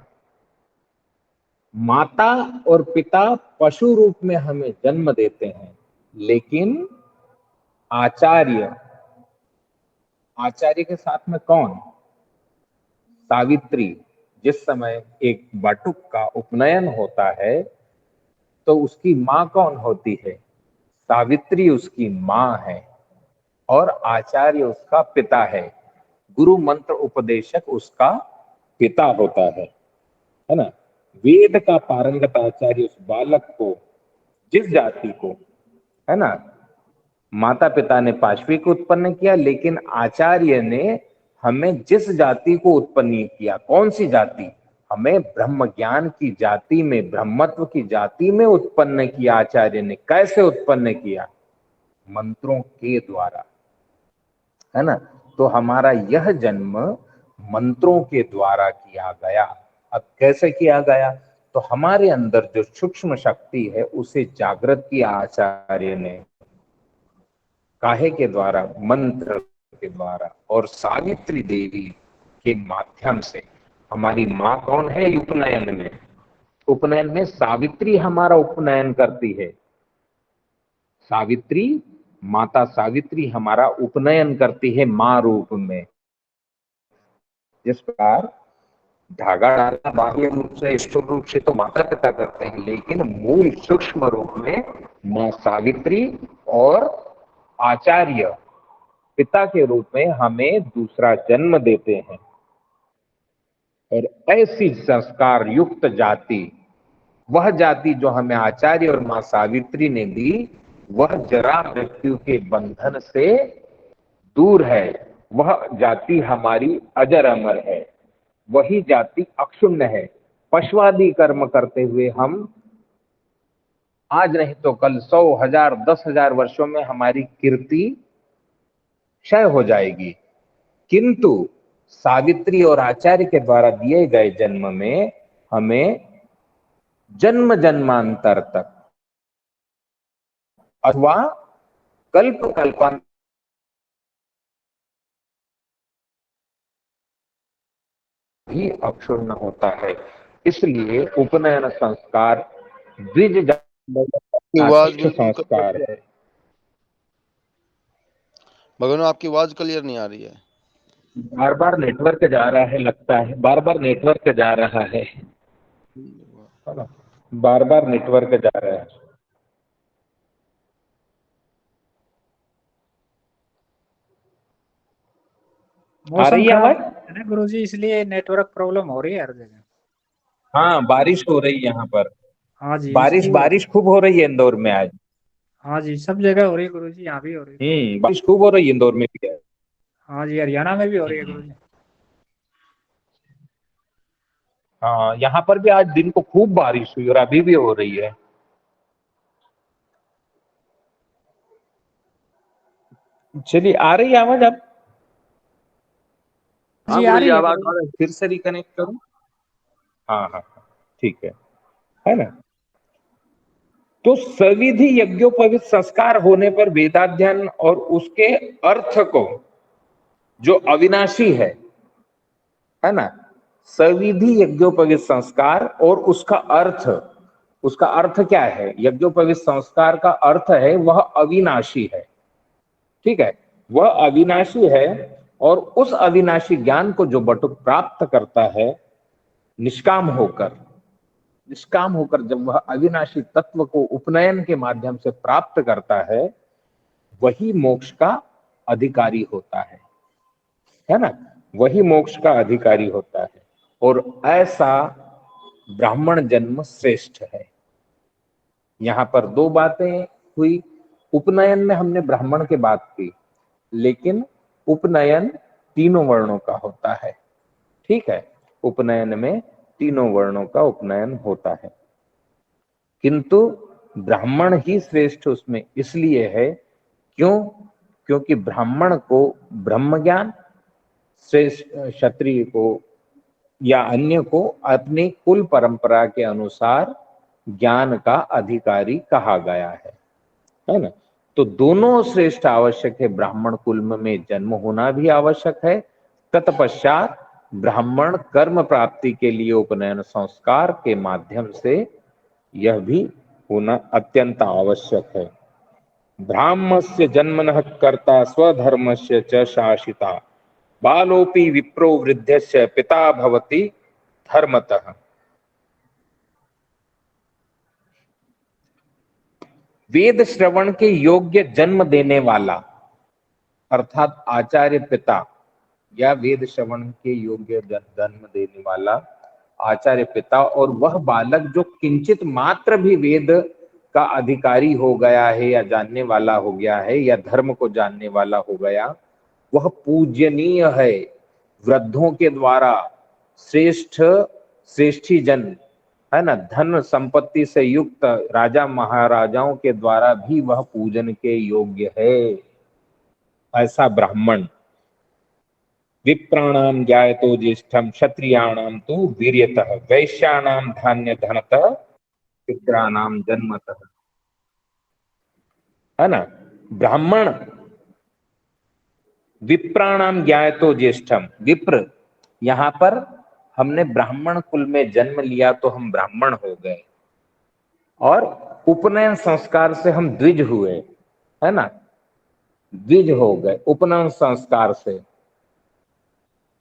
Speaker 1: माता और पिता पशु रूप में हमें जन्म देते हैं, लेकिन आचार्य, आचार्य के साथ में कौन? सावित्री। जिस समय एक बटुक का उपनयन होता है तो उसकी मां कौन होती है? सावित्री उसकी मां है और आचार्य उसका पिता है। गुरु मंत्र उपदेशक उसका पिता होता है ना। वेद का पारंगत आचार्य उस बालक को, जिस जाति को, है ना, माता पिता ने पाशवी को उत्पन्न किया, लेकिन आचार्य ने हमें जिस जाति को उत्पन्न किया, कौन सी जाति? हमें ब्रह्म ज्ञान की जाति में, ब्रह्मत्व की जाति में उत्पन्न किया। आचार्य ने कैसे उत्पन्न किया? मंत्रों के द्वारा, है ना। तो हमारा यह जन्म मंत्रों के द्वारा किया गया। अब कैसे किया गया? तो हमारे अंदर जो सूक्ष्म शक्ति है उसे जागृत किया आचार्य ने। काहे के द्वारा? मंत्र के द्वारा। और सावित्री देवी के माध्यम से। हमारी माँ कौन है उपनयन में? उपनयन में सावित्री हमारा उपनयन करती है। सावित्री, माता सावित्री हमारा उपनयन करती है माँ रूप में। जिस प्रकार धागा डालना बाह्य रूप से, स्थूल रूप से तो माता पिता करते हैं, लेकिन मूल सूक्ष्म रूप में माँ सावित्री और आचार्य पिता के रूप में हमें दूसरा जन्म देते हैं। और ऐसी संस्कार युक्त जाति, वह जाति जो हमें आचार्य और मां सावित्री ने दी, वह जरा मृत्यु के बंधन से दूर है। वह जाति हमारी अजर अमर है। वही जाति अक्षुण्ण है। पशुआदि कर्म करते हुए हम आज नहीं तो कल 100, 1000, 10,000 वर्षों में हमारी कीर्ति क्षय हो जाएगी। किंतु सावित्री और आचार्य के द्वारा दिए गए जन्म में हमें जन्म जन्मांतर तक अथवा कल्प कल्पांतर भी अक्षुण्ण होता है। इसलिए उपनयन संस्कार द्विज
Speaker 5: आवाज
Speaker 1: संस्कार है।
Speaker 5: भगवान आपकी आवाज क्लियर नहीं आ रही है।
Speaker 1: बार बार नेटवर्क जा रहा है, लगता है बार बार नेटवर्क जा रहा है ना? बार बार नेटवर्क जा रहा है। आ रही है आवाज?
Speaker 3: है ना गुरुजी, इसलिए नेटवर्क प्रॉब्लम हो रही है हर जगह।
Speaker 1: हाँ, बारिश हो रही है यहाँ पर।
Speaker 3: हाँ जी,
Speaker 1: बारिश खूब हो रही है इंदौर में आज।
Speaker 3: हाँ जी, सब जगह हो रही है गुरुजी, यहाँ भी हो रही है।
Speaker 1: बारिश खूब हो रही है इंदौर में भी है।
Speaker 3: हाँ जी, हरियाणा में भी हो रही है गुरुजी।
Speaker 1: हाँ, यहाँ पर भी आज दिन को खूब बारिश हुई और अभी भी हो रही है। चलिए, आ रही है आवाज अब?
Speaker 3: जी आ रही है
Speaker 1: आवाज
Speaker 3: गुरुजी।
Speaker 1: फिर से रिकनेक्ट करूं? हाँ हाँ, ठीक है ना। तो सविधि यज्ञोपवीत संस्कार होने पर वेदाध्ययन और उसके अर्थ को, जो अविनाशी है ना, सविधि यज्ञोपवीत संस्कार और उसका अर्थ क्या है? यज्ञोपवीत संस्कार का अर्थ है वह अविनाशी है। ठीक है, वह अविनाशी है। और उस अविनाशी ज्ञान को जो बटुक प्राप्त करता है निष्काम होकर जब वह अविनाशी तत्व को उपनयन के माध्यम से प्राप्त करता है, वही मोक्ष का अधिकारी होता है ना। वही मोक्ष का अधिकारी होता है। और ऐसा ब्राह्मण जन्म श्रेष्ठ है। यहां पर दो बातें हुई। उपनयन में हमने ब्राह्मण की बात की, लेकिन उपनयन तीनों वर्णों का होता है। ठीक है, उपनयन में तीनों वर्णों का उपनयन होता है, किंतु ब्राह्मण ही श्रेष्ठ उसमें इसलिए है क्योंकि ब्राह्मण को ब्रह्म ज्ञान, श्रेष्ठ क्षत्रिय को या अन्य को अपनी कुल परंपरा के अनुसार ज्ञान का अधिकारी कहा गया है ना। तो दोनों श्रेष्ठ आवश्यक है। ब्राह्मण कुल में जन्म होना भी आवश्यक है। तत्पश्चात ब्राह्मण कर्म प्राप्ति के लिए उपनयन संस्कार के माध्यम से यह भी होना अत्यंत आवश्यक है। ब्राह्मस्य जन्मनः कर्ता स्वधर्मस्य च शासिता बालोपि विप्रो वृद्धस्य पिता भवति धर्मतः। वेद श्रवण के योग्य जन्म देने वाला अर्थात आचार्य पिता, या वेद श्रवण के योग्य जन्म देने वाला आचार्य पिता, और वह बालक जो किंचित मात्र भी वेद का अधिकारी हो गया है या जानने वाला हो गया है या धर्म को जानने वाला हो गया, वह पूजनीय है। वृद्धों के द्वारा श्रेष्ठ श्रेष्ठी जन, है ना, धन संपत्ति से युक्त राजा महाराजाओं के द्वारा भी वह पूजन के योग्य है। ऐसा ब्राह्मण। विप्राणाम ज्ञायतो ज्येष्ठम क्षत्रियाणाम तो वीर्यतः वैश्यानाम धान्य धनतः शूद्रानाम जन्मतः, है ना। ब्राह्मण विप्राणाम ज्ञायतो ज्येष्ठम, विप्र, यहां पर हमने ब्राह्मण कुल में जन्म लिया तो हम ब्राह्मण हो गए, और उपनयन संस्कार से हम द्विज हुए, है ना, द्विज हो गए उपनयन संस्कार से,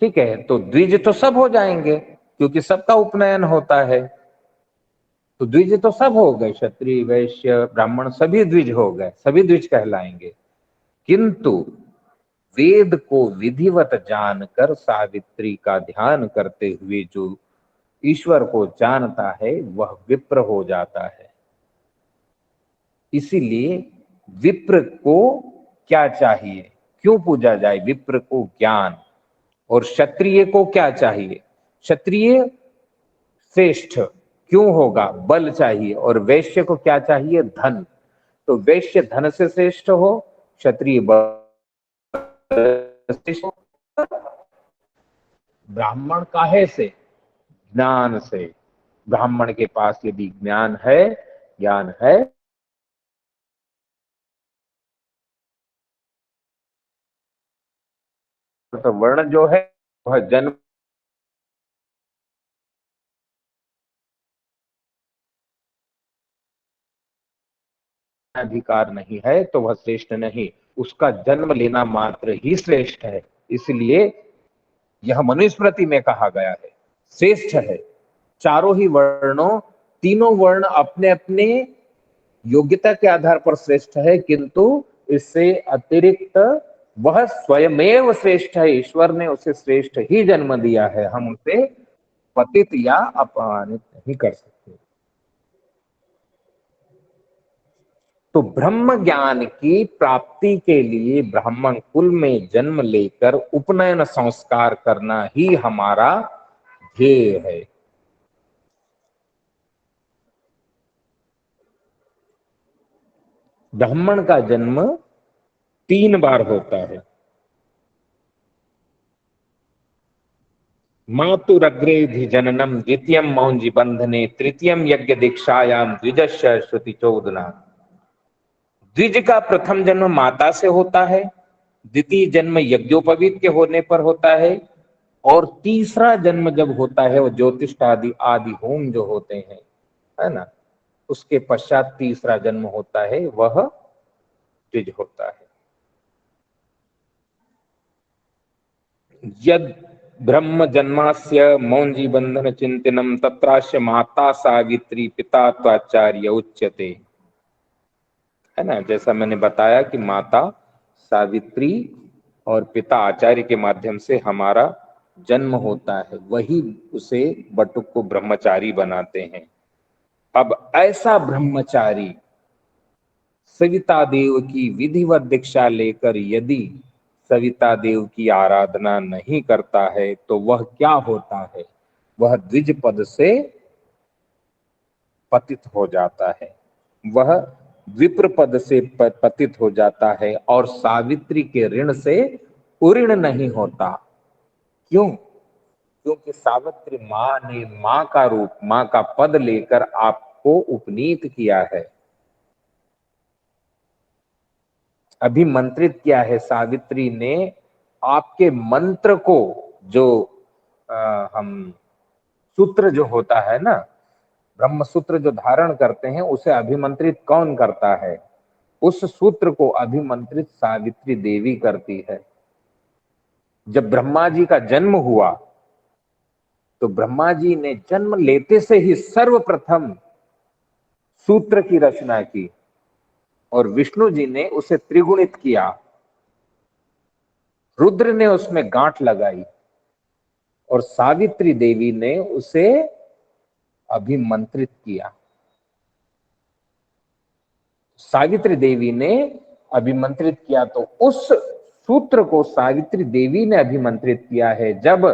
Speaker 1: ठीक है। तो द्विज तो सब हो जाएंगे क्योंकि सबका उपनयन होता है, तो द्विज तो सब हो गए, क्षत्रिय वैश्य ब्राह्मण सभी द्विज हो गए, सभी द्विज कहलाएंगे। किंतु वेद को विधिवत जानकर सावित्री का ध्यान करते हुए जो ईश्वर को जानता है वह विप्र हो जाता है। इसीलिए विप्र को क्या चाहिए, क्यों पूजा जाए? विप्र को ज्ञान। और क्षत्रिय को क्या चाहिए? क्षत्रिय श्रेष्ठ क्यों होगा? बल चाहिए। और वैश्य को क्या चाहिए? धन। तो वैश्य धन से श्रेष्ठ हो, क्षत्रिय बल से श्रेष्ठ हो। ब्राह्मण काहे से? ज्ञान से। ब्राह्मण के पास यदि ज्ञान है, ज्ञान है, तो वर्ण जो है वह जन्म अधिकार नहीं है तो वह श्रेष्ठ नहीं, उसका जन्म लेना मात्र ही श्रेष्ठ है। इसलिए यह मनुस्मृति में कहा गया है, श्रेष्ठ है। चारों ही वर्णों, तीनों वर्ण अपने अपने योग्यता के आधार पर श्रेष्ठ है, किंतु इससे अतिरिक्त वह स्वयमेव श्रेष्ठ है। ईश्वर ने उसे श्रेष्ठ ही जन्म दिया है, हम उसे पतित या अपमानित नहीं कर सकते। तो ब्रह्म ज्ञान की प्राप्ति के लिए ब्राह्मण कुल में जन्म लेकर उपनयन संस्कार करना ही हमारा ध्येय है। ब्राह्मण का जन्म 3 बार होता है। मातुरग्रेधि जननम, द्वितीयम मौंजी बंधने, तृतीयम यज्ञ दीक्षायाम, द्विजस्य श्रुति चोदना। द्विज का प्रथम जन्म माता से होता है, द्वितीय जन्म यज्ञोपवीत के होने पर होता है, और तीसरा जन्म जब होता है वो ज्योतिष आदि आदि होम जो होते हैं, है ना, उसके पश्चात तीसरा जन्म होता है, वह द्विज होता है। यद ब्रह्म जन्मास्य मौंजी बंधन चिंतनम तत्रास्य माता सावित्री पिता त्वाचार्य उच्यते, है ना। जैसा मैंने बताया कि माता सावित्री और पिता आचार्य के माध्यम से हमारा जन्म होता है, वही उसे बटुक को ब्रह्मचारी बनाते हैं। अब ऐसा ब्रह्मचारी सविता देव की विधिवत दीक्षा लेकर यदि सविता देव की आराधना नहीं करता है तो वह क्या होता है? वह द्विज पद से पतित हो जाता है, वह विप्र पद से पतित हो जाता है, और सावित्री के ऋण से उऋण नहीं होता। क्यों? क्योंकि सावित्री माँ ने माँ का रूप, माँ का पद लेकर आपको उपनीत किया है, अभिमंत्रित किया है। सावित्री ने आपके मंत्र को, जो हम सूत्र जो होता है ना, ब्रह्म सूत्र जो धारण करते हैं, उसे अभिमंत्रित कौन करता है? उस सूत्र को अभिमंत्रित सावित्री देवी करती है। जब ब्रह्मा जी का जन्म हुआ तो ब्रह्मा जी ने जन्म लेते से ही सर्वप्रथम सूत्र की रचना की, और विष्णु जी ने उसे त्रिगुणित किया, रुद्र ने उसमें गांठ लगाई, और सावित्री देवी ने उसे अभिमंत्रित किया। सावित्री देवी ने अभिमंत्रित किया, तो उस सूत्र को सावित्री देवी ने अभिमंत्रित किया है। जब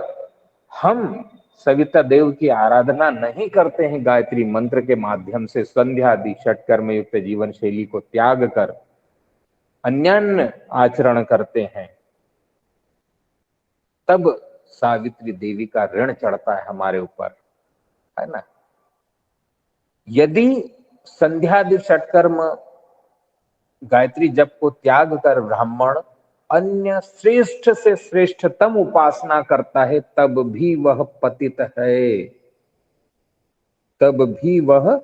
Speaker 1: हम सविता देव की आराधना नहीं करते हैं गायत्री मंत्र के माध्यम से, संध्या आदि षटकर्म युक्त जीवन शैली को त्याग कर अन्यान्य आचरण करते हैं, तब सावित्री देवी का ऋण चढ़ता है हमारे ऊपर, है ना। यदि संध्यादि षटकर्म गायत्री जप को त्याग कर ब्राह्मण अन्य श्रेष्ठ से श्रेष्ठतम उपासना करता है, तब भी वह पतित है, तब भी वह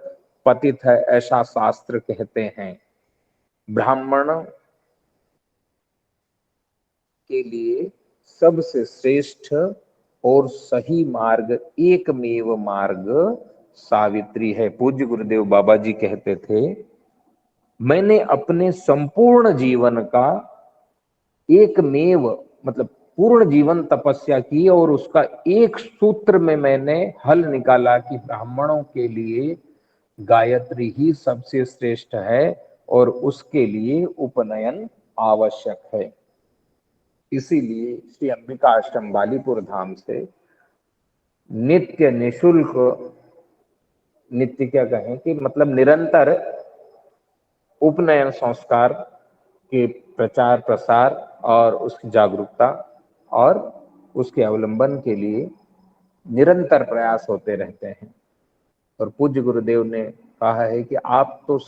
Speaker 1: पतित है, ऐसा शास्त्र कहते हैं। ब्राह्मण के लिए सबसे श्रेष्ठ और सही मार्ग, एकमेव मार्ग सावित्री है। पूज्य गुरुदेव बाबा जी कहते थे, मैंने अपने संपूर्ण जीवन का एकमेव मतलब पूर्ण जीवन तपस्या की और उसका एक सूत्र में मैंने हल निकाला कि ब्राह्मणों के लिए गायत्री ही सबसे श्रेष्ठ है और उसके लिए उपनयन आवश्यक है। इसीलिए श्री अंबिका आश्रम बालीपुर धाम से नित्य निशुल्क, नित्य क्या कहें कि मतलब निरंतर उपनयन संस्कार के प्रचार प्रसार और उसकी जागरूकता और उसके अवलंबन के लिए निरंतर प्रयास होते रहते हैं। और पूज्य गुरुदेव ने कहा है कि आप तो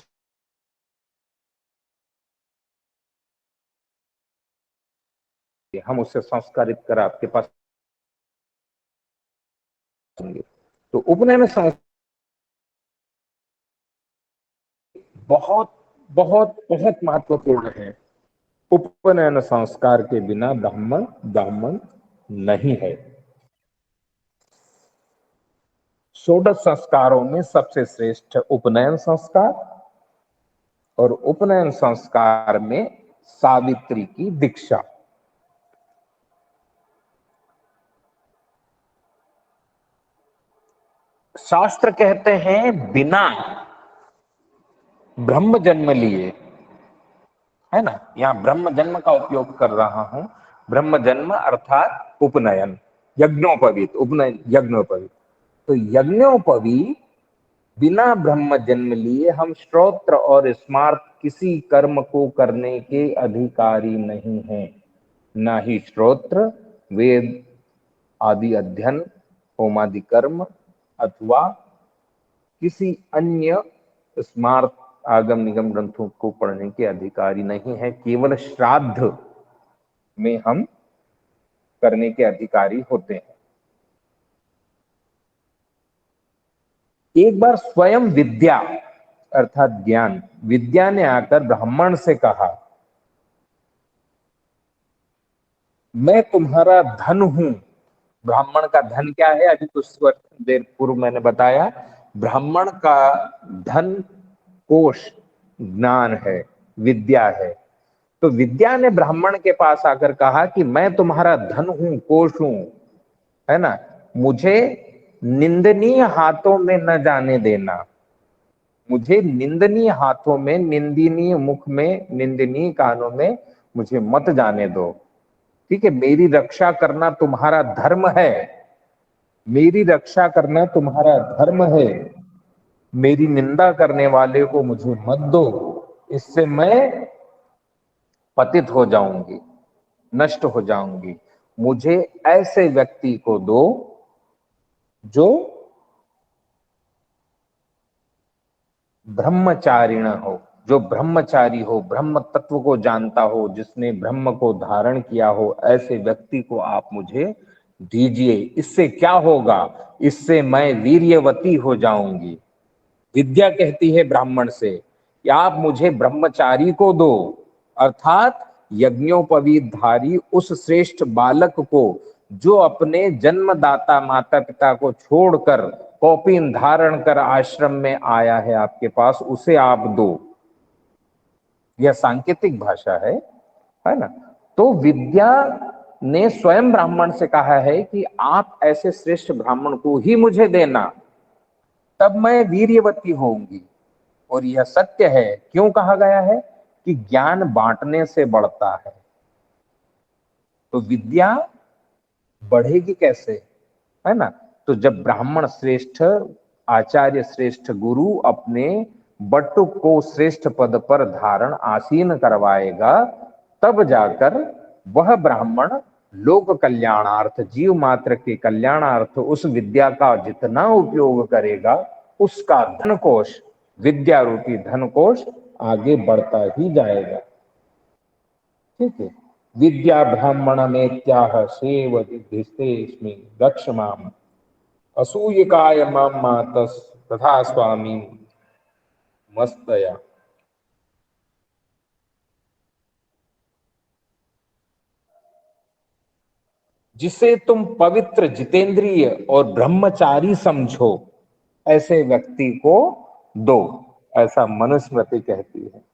Speaker 1: हम उससे संस्कारित कर आपके पास होंगे। तो उपनयन संस्कार बहुत बहुत बहुत महत्वपूर्ण है। उपनयन संस्कार के बिना ब्राह्मण ब्राह्मण नहीं है। षोडश संस्कारों में सबसे श्रेष्ठ उपनयन संस्कार, और उपनयन संस्कार में सावित्री की दीक्षा। शास्त्र कहते हैं बिना ब्रह्म जन्म लिए, है ना, यहां ब्रह्म जन्म का उपयोग कर रहा हूं, ब्रह्म जन्म अर्थात उपनयन, यज्ञोपवीत, उपनयन यज्ञोपवीत। तो यज्ञोपवीत बिना ब्रह्म जन्म लिए हम श्रोत्र और स्मार्त किसी कर्म को करने के अधिकारी नहीं हैं। ना ही श्रोत्र, वेद आदि अध्ययन, होमादि कर्म अथवा किसी अन्य स्मार्त आगम निगम ग्रंथों को पढ़ने के अधिकारी नहीं है। केवल श्राद्ध में हम करने के अधिकारी होते हैं। एक बार स्वयं विद्या अर्थात ज्ञान, विद्या ने आकर ब्राह्मण से कहा, मैं तुम्हारा धन हूं। ब्राह्मण का धन क्या है, अभी कुछ देर पूर्व मैंने बताया, ब्राह्मण का धन कोश ज्ञान है, विद्या है। तो विद्या ने ब्राह्मण के पास आकर कहा कि मैं तुम्हारा धन हूं, कोश हूं, है ना, मुझे निंदनीय हाथों में न जाने देना, मुझे निंदनीय हाथों में, निंदनीय मुख में, निंदनीय कानों में मुझे मत जाने दो। ठीक है, मेरी रक्षा करना तुम्हारा धर्म है, मेरी रक्षा करना तुम्हारा धर्म है, मेरी निंदा करने वाले को मुझे मत दो, इससे मैं पतित हो जाऊंगी, नष्ट हो जाऊंगी। मुझे ऐसे व्यक्ति को दो जो ब्रह्मचारिण हो, जो ब्रह्मचारी हो, ब्रह्म तत्व को जानता हो, जिसने ब्रह्म को धारण किया हो, ऐसे व्यक्ति को आप मुझे दीजिए। इससे क्या होगा, इससे मैं वीर्यवती हो जाऊंगी। विद्या कहती है ब्राह्मण से कि आप मुझे ब्रह्मचारी को दो, अर्थात यज्ञोपवीत धारी उस श्रेष्ठ बालक को जो अपने जन्मदाता माता पिता को छोड़कर कौपीन धारण कर आश्रम में आया है आपके पास, उसे आप दो। यह सांकेतिक भाषा है ना। तो विद्या ने स्वयं ब्राह्मण से कहा है कि आप ऐसे श्रेष्ठ ब्राह्मण को ही मुझे देना, तब मैं वीर्यवती होंगी। और यह सत्य है। क्यों कहा गया है कि ज्ञान बांटने से बढ़ता है। तो विद्या बढ़ेगी कैसे, है ना, तो जब ब्राह्मण श्रेष्ठ आचार्य श्रेष्ठ गुरु अपने बटुक को श्रेष्ठ पद पर धारण आसीन करवाएगा, तब जाकर वह ब्राह्मण लोक कल्याणार्थ, जीव मात्र के कल्याणार्थ उस विद्या का जितना उपयोग करेगा, उसका धन कोश, विद्या रूपी धन कोश आगे बढ़ता ही जाएगा। ठीक है। विद्या ब्राह्मण में त्याह सेव दिस्तेस्मि दक्षमाम असूयकाय माम मातस तथा स्वामी मस्तया। जिसे तुम पवित्र, जितेंद्रिय और ब्रह्मचारी समझो, ऐसे व्यक्ति को दो, ऐसा मनुस्मृति कहती है।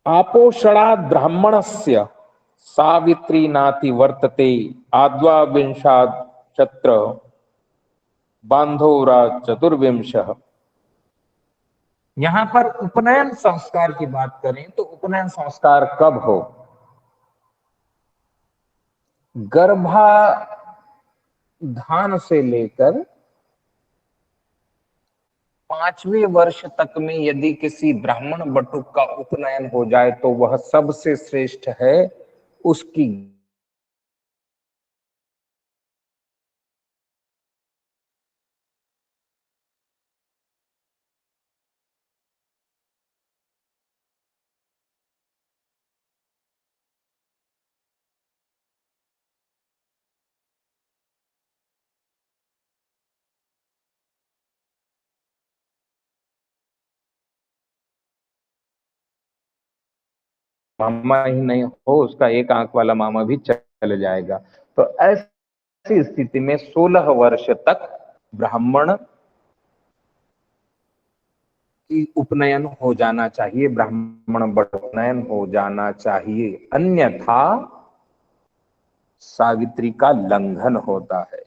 Speaker 1: आपोषणात् ब्राह्मणस्य सावित्री नाति वर्तते आद्वा विंशात् चत्र बांधोरा चतुर्विंशः। यहां पर उपनयन संस्कार की बात करें तो उपनयन संस्कार कब हो? गर्भाधान से लेकर 5वें वर्ष तक में यदि किसी ब्राह्मण बटुक का उपनयन हो जाए तो वह सबसे श्रेष्ठ है। उसकी मामा ही नहीं हो, उसका एक आंख वाला मामा भी चले जाएगा। तो ऐसी स्थिति में 16 वर्ष तक ब्राह्मण की उपनयन हो जाना चाहिए, ब्राह्मण उपनयन हो जाना चाहिए, अन्यथा सावित्री का लंघन होता है।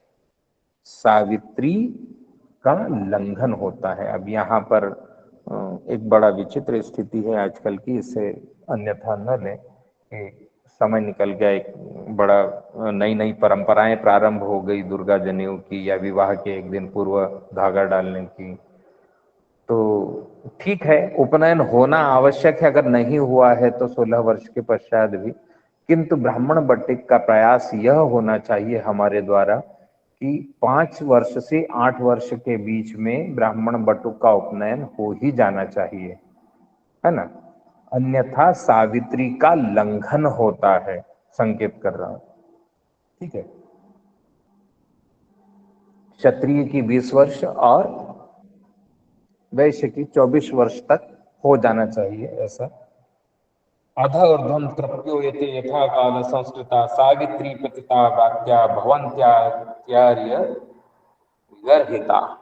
Speaker 1: सावित्री का लंघन होता है। अब यहाँ पर एक बड़ा विचित्र स्थिति है आजकल की, इसे अन्यथा न लें। समय निकल गया, एक बड़ा नई नई परंपराएं प्रारंभ हो गई, दुर्गा जनेऊ की या विवाह के एक दिन पूर्व धागा डालने की। तो ठीक है, उपनयन होना आवश्यक है, अगर नहीं हुआ है तो 16 वर्ष के पश्चात भी। किंतु ब्राह्मण बट्टिक का प्रयास यह होना चाहिए हमारे द्वारा कि 5 वर्ष से 8 वर्ष के बीच में ब्राह्मण बटुक का उपनयन हो ही जाना चाहिए, है ना। अन्यथा सावित्री का लंघन होता है, संकेत कर रहा हूं। ठीक है। क्षत्रिय की 20 वर्ष और वैश्य की 24 वर्ष तक हो जाना चाहिए ऐसा। अध ऊर्ध्वं तृप्यो यते यथा काल संस्कृता सावित्री पतिता वाक्या भवन्त्यार्य गर्हिता।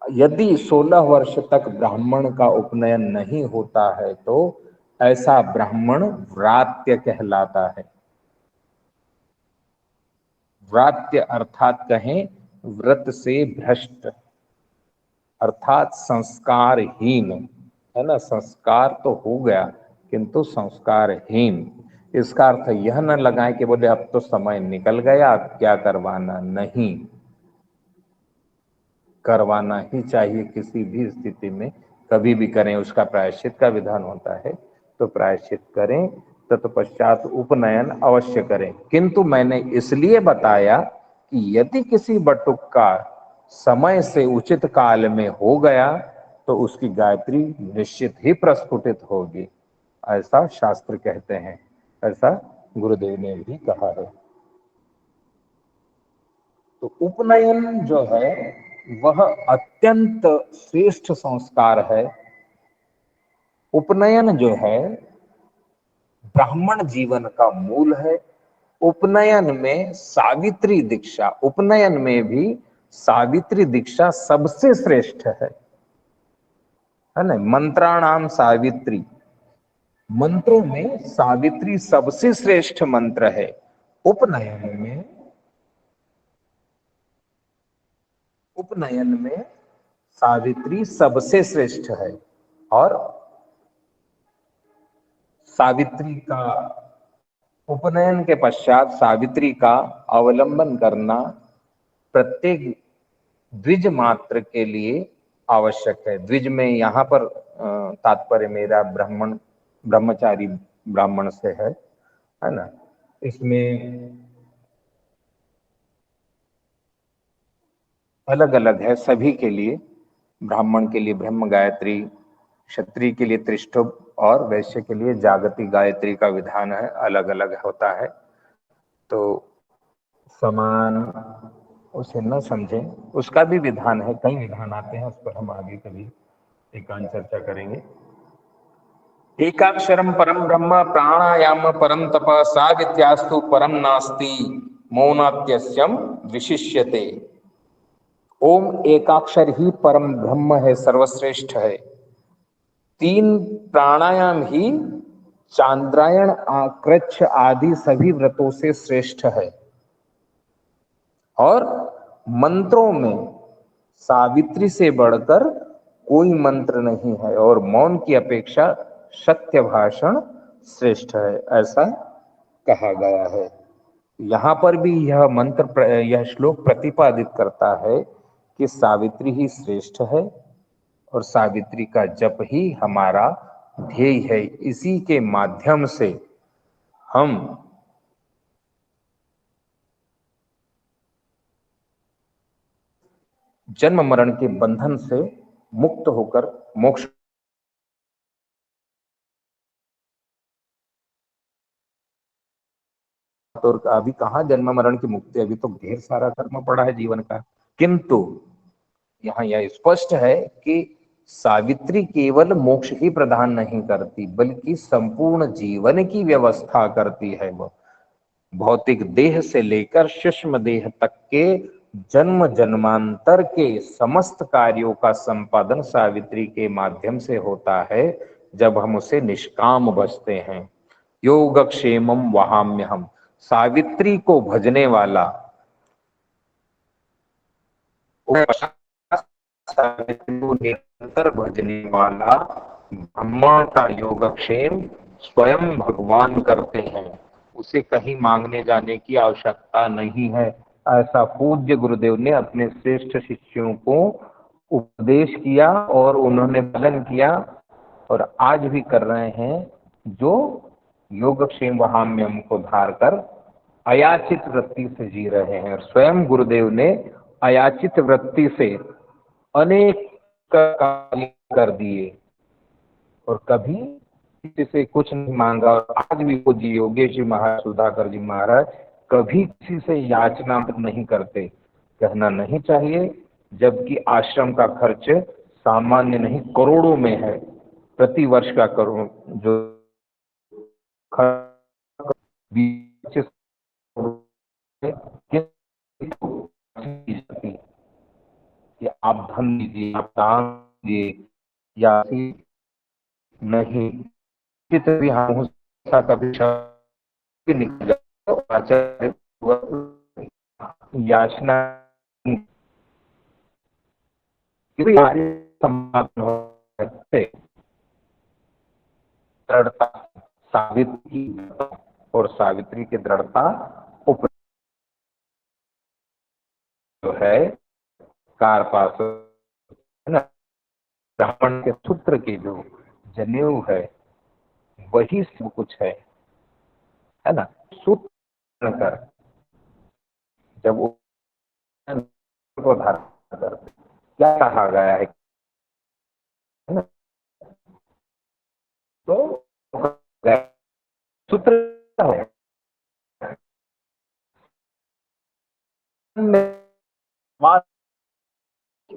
Speaker 1: यदि 16 वर्ष तक ब्राह्मण का उपनयन नहीं होता है तो ऐसा ब्राह्मण व्रात्य कहलाता है। व्रात्य अर्थात कहें व्रत से भ्रष्ट, अर्थात संस्कारहीन, है ना। संस्कार तो हो गया किंतु संस्कारहीन। इसका अर्थ यह न लगाएं कि बोले अब तो समय निकल गया, अब क्या करवाना। नहीं, करवाना ही चाहिए किसी भी स्थिति में, कभी भी करें। उसका प्रायश्चित का विधान होता है तो प्रायश्चित करें, तत्पश्चात उपनयन अवश्य करें। किंतु मैंने इसलिए बताया कि यदि किसी बटुक का समय से उचित काल में हो गया तो उसकी गायत्री निश्चित ही प्रस्फुटित होगी, ऐसा शास्त्र कहते हैं, ऐसा गुरुदेव ने भी कहा है। तो उपनयन जो है वह अत्यंत श्रेष्ठ संस्कार है। उपनयन जो है ब्राह्मण जीवन का मूल है। उपनयन में सावित्री दीक्षा, उपनयन में भी सावित्री दीक्षा सबसे श्रेष्ठ है ना। मंत्राणाम सावित्री, मंत्रों में सावित्री सबसे श्रेष्ठ मंत्र है। उपनयन में सावित्री सबसे श्रेष्ठ है। और सावित्री का उपनयन के पश्चात सावित्री का अवलंबन करना प्रत्येक द्विज मात्र के लिए आवश्यक है। द्विज में यहाँ पर तात्पर्य मेरा ब्रह्मचारी ब्राह्मण से है ना। इसमें अलग अलग है सभी के लिए। ब्राह्मण के लिए ब्रह्म गायत्री, क्षत्रिय के लिए त्रिष्टुप और वैश्य के लिए जागति गायत्री का विधान है, अलग अलग होता है। तो समान उसे न समझें, उसका भी विधान है, कई विधान आते हैं, उस पर हम आगे कभी एकांत चर्चा करेंगे। एकाक्षरम परम ब्रह्म प्राणायाम परम तप सावित्र्यास्तु परम नास्ति मौनात्यस्यम विशिष्यते। ओम एकाक्षर ही परम ब्रह्म है, सर्वश्रेष्ठ है। 3 प्राणायाम ही चांद्रायण कृच्छ आदि सभी व्रतों से श्रेष्ठ है। और मंत्रों में सावित्री से बढ़कर कोई मंत्र नहीं है और मौन की अपेक्षा सत्य भाषण श्रेष्ठ है, ऐसा कहा गया है। यहाँ पर भी यह मंत्र, यह श्लोक प्रतिपादित करता है कि सावित्री ही श्रेष्ठ है और सावित्री का जप ही हमारा ध्येय है। इसी के माध्यम से हम जन्म मरण के बंधन से मुक्त होकर मोक्ष। तो अभी कहाँ जन्म मरण की मुक्ति, अभी तो ढेर सारा कर्म पड़ा है जीवन का। किंतु यहाँ यह स्पष्ट है कि सावित्री केवल मोक्ष ही प्रदान नहीं करती, बल्कि संपूर्ण जीवन की व्यवस्था करती है। वह भौतिक देह से लेकर सूक्ष्म देह तक के जन्म जन्मांतर के समस्त कार्यों का संपादन सावित्री के माध्यम से होता है, जब हम उसे निष्काम भजते हैं। योगक्षेमम वहाम्यहम, सावित्री को भजने वाला, सावित्री को निरंतर भजने वाला ब्रह्मा का योगक्षेम स्वयं भगवान करते हैं, उसे कहीं मांगने जाने की आवश्यकता नहीं है। ऐसा पूज्य गुरुदेव ने अपने श्रेष्ठ शिष्यों को उपदेश किया और उन्होंने पालन किया और आज भी कर रहे हैं, जो योगक्षेम वहाम्यम को धार कर अयाचित वृत्ति से जी रहे हैं। और स्वयं गुरुदेव ने अयाचित वृत्ति से अनेक कार्य कर दिए और कभी किसी से कुछ नहीं मांगा। और आज भी पूज्य योगेश जी महाराज, सुधाकर जी महाराज कभी किसी से याचना नहीं करते। कहना नहीं चाहिए, जबकि आश्रम का खर्च सामान्य नहीं, करोड़ों में है। प्रति वर्ष का करोड़ जो कि आप धन दीजिए, आप दान दीजिए या नहीं, भी हम कभी निकल जाए याचना दृढ़ता सावित्री और सावित्री की दृढ़ता उप जो है कारपास है ना, ब्राह्मण के सूत्र के जो जनेऊ है वही सब कुछ है ना। सूत्र कर जब वो धारण करते क्या कहा गया है ना, तो सूत्र है में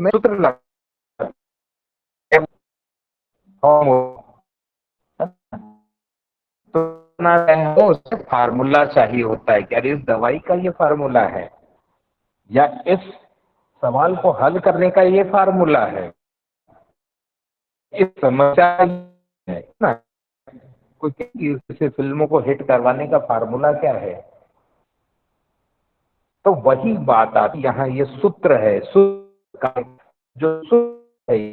Speaker 1: सूत्र लग तो फार्मूला चाहिए होता है कि अरे इस दवाई का ये फार्मूला है या इस सवाल को हल करने का ये फार्मूला है, इस समस्या है ना। कोई किसी फिल्मों को हिट करवाने का फार्मूला क्या है, तो वही बात आती यहाँ। ये सूत्र है, सूत्र जो सूत्र है,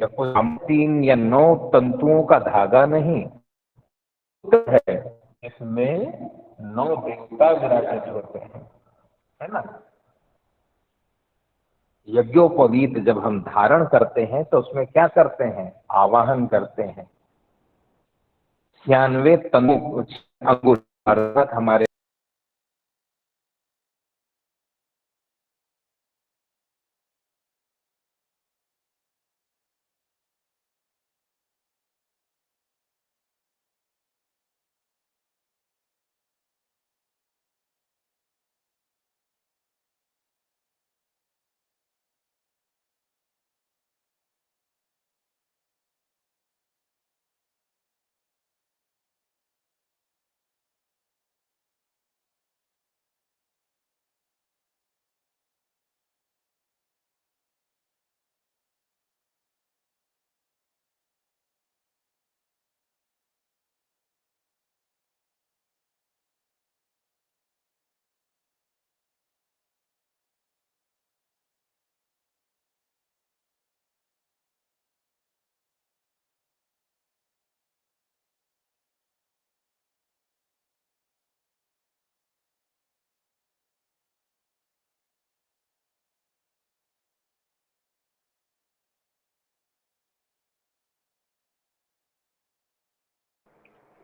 Speaker 1: 3 या 9 तंतुओं का धागा नहीं, सूत्र है उसमें 9 देवता विराजित होते हैं, है ना। यज्ञोपवीत जब हम धारण करते हैं तो उसमें क्या करते हैं, आवाहन करते हैं। 96 तनु अंगुल अर्थात हमारे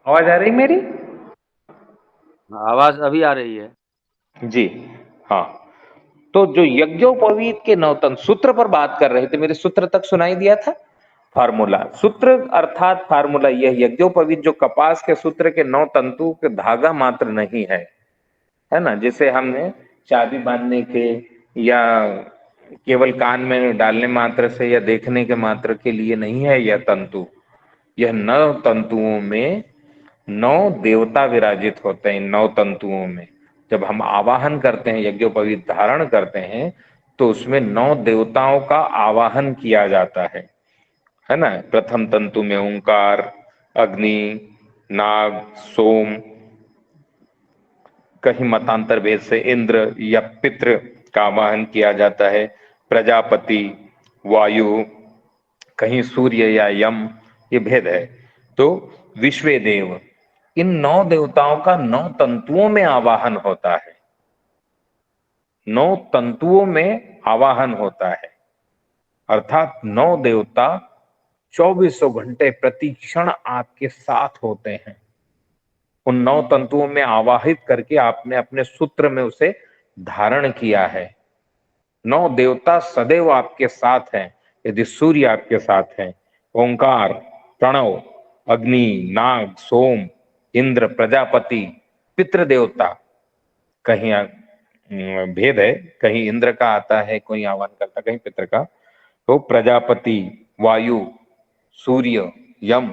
Speaker 1: आवाज आ रही मेरी?
Speaker 2: आवाज अभी आ रही है
Speaker 1: जी हाँ। तो जो यज्ञोपवीत के 9 तंतु सूत्र पर बात कर रहे थे, मेरे सूत्र तक सुनाई दिया था। फार्मूला सूत्र अर्थात फार्मूला यह यज्ञोपवीत जो कपास के सूत्र के 9 तंतु के धागा मात्र नहीं है ना, जिसे हमने चाबी बांधने के या केवल कान में डालने मात्र से या देखने के मात्र के लिए नहीं है यह तंतु। यह 9 तंतुओं में 9 देवता विराजित होते हैं। इन 9 तंतुओं में जब हम आवाहन करते हैं, यज्ञोपवीत धारण करते हैं, तो उसमें 9 देवताओं का आवाहन किया जाता है ना। प्रथम तंतु में ओंकार, अग्नि, नाग, सोम, कहीं मतांतर भेद से इंद्र या पितृ का आवाहन किया जाता है, प्रजापति, वायु, कहीं सूर्य या यम, ये भेद है। तो विश्वे देव, इन 9 देवताओं का 9 तंतुओं में आवाहन होता है। 9 तंतुओं में आवाहन होता है, अर्थात 9 देवता 24 घंटे प्रति क्षण आपके साथ होते हैं। उन 9 तंतुओं में आवाहित करके आपने अपने सूत्र में उसे धारण किया है। 9 देवता सदैव आपके साथ हैं। यदि सूर्य आपके साथ है, ओंकार, प्रणव, अग्नि, नाग, सोम, इंद्र, प्रजापति, पितृ देवता, कहीं भेद है, कहीं इंद्र का आता है, कोई आह्वान करता, कहीं पितृ का। तो प्रजापति, वायु, सूर्य, यम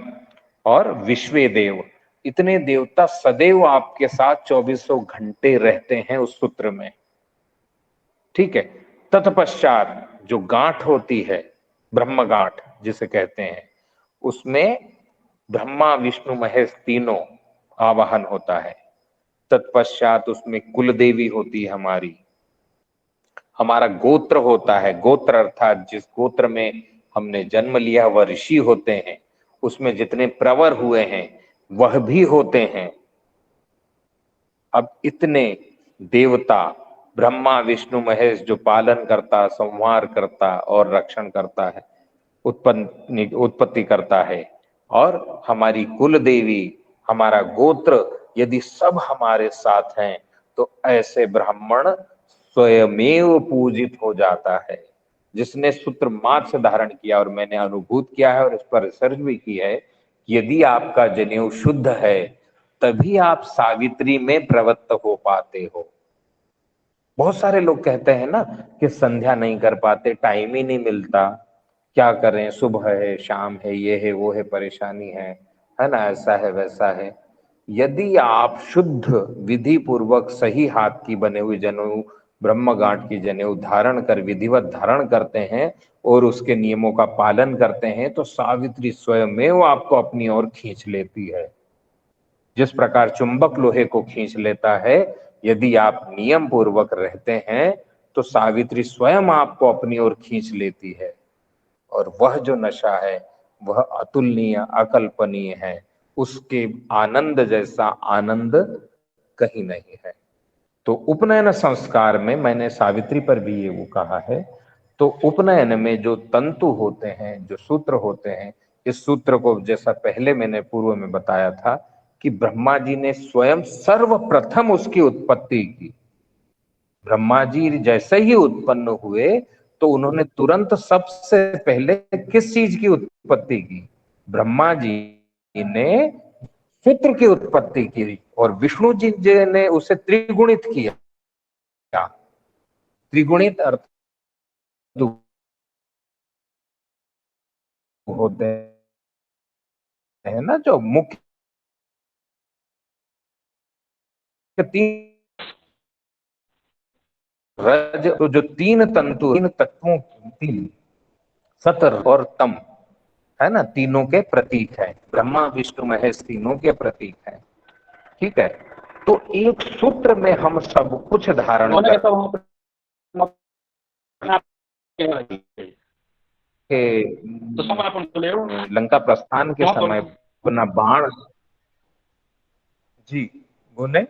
Speaker 1: और विश्वे देव, इतने देवता सदैव आपके साथ 24 घंटे रहते हैं उस सूत्र में, ठीक है। तत्पश्चात जो गांठ होती है, ब्रह्म गांठ जिसे कहते हैं, उसमें ब्रह्मा विष्णु महेश तीनों आवाहन होता है। तत्पश्चात उसमें कुल देवी होती है हमारी, हमारा गोत्र होता है। गोत्र अर्थात जिस गोत्र में हमने जन्म लिया वह ऋषि होते हैं, उसमें जितने प्रवर हुए हैं वह भी होते हैं। अब इतने देवता, ब्रह्मा विष्णु महेश जो पालन करता, संहार करता और रक्षण करता है, उत्पत्ति करता है, और हमारी कुल देवी, हमारा गोत्र, यदि सब हमारे साथ हैं तो ऐसे ब्राह्मण स्वयमेव पूजित हो जाता है। जिसने सूत्र मात्र से धारण किया, और मैंने अनुभूत किया है और इस पर रिसर्च भी की है, यदि आपका जनेऊ शुद्ध है तभी आप सावित्री में प्रवृत्त हो पाते हो। बहुत सारे लोग कहते हैं ना कि संध्या नहीं कर पाते, टाइम ही नहीं मिलता, क्या करें, सुबह है, शाम है, ये है, वो है, परेशानी है ना, ऐसा है, वैसा है। यदि आप शुद्ध विधि पूर्वक सही हाथ की बने हुई जनेऊ, ब्रह्म गांठ की जनेऊ धारण कर विधिवत धारण करते हैं और उसके नियमों का पालन करते हैं, तो सावित्री स्वयं आपको अपनी ओर खींच लेती है। जिस प्रकार चुंबक लोहे को खींच लेता है, यदि आप नियम पूर्वक रहते हैं तो सावित्री स्वयं आपको अपनी ओर खींच लेती है। और वह जो नशा है वह अतुलनीय, अकल्पनीय है। उसके आनंद जैसा आनंद कहीं नहीं है। तो उपनयन संस्कार में मैंने सावित्री पर भी ये वो कहा है। तो उपनयन में जो तंतु होते हैं, जो सूत्र होते हैं, इस सूत्र को जैसा पहले मैंने पूर्व में बताया था कि ब्रह्मा जी ने स्वयं सर्वप्रथम उसकी उत्पत्ति की। ब्रह्मा जी जैसे ही उत्पन्न हुए तो उन्होंने तुरंत सबसे पहले किस चीज की उत्पत्ति की? ब्रह्मा जी ने सूत्र की उत्पत्ति की, और विष्णु जी ने उसे त्रिगुणित किया। त्रिगुणित अर्थ होते हैं ना, जो मुख्य तीन रज, तो जो तीन तंतु, तीन तत्वों, तीन सतर और तम है ना, तीनों के प्रतीक है। ब्रह्मा विष्णु महेश तीनों के प्रतीक है। ठीक है, तो एक सूत्र में हम सब कुछ धारण करके लंका प्रस्थान के समय अपना बाण, जी बोले,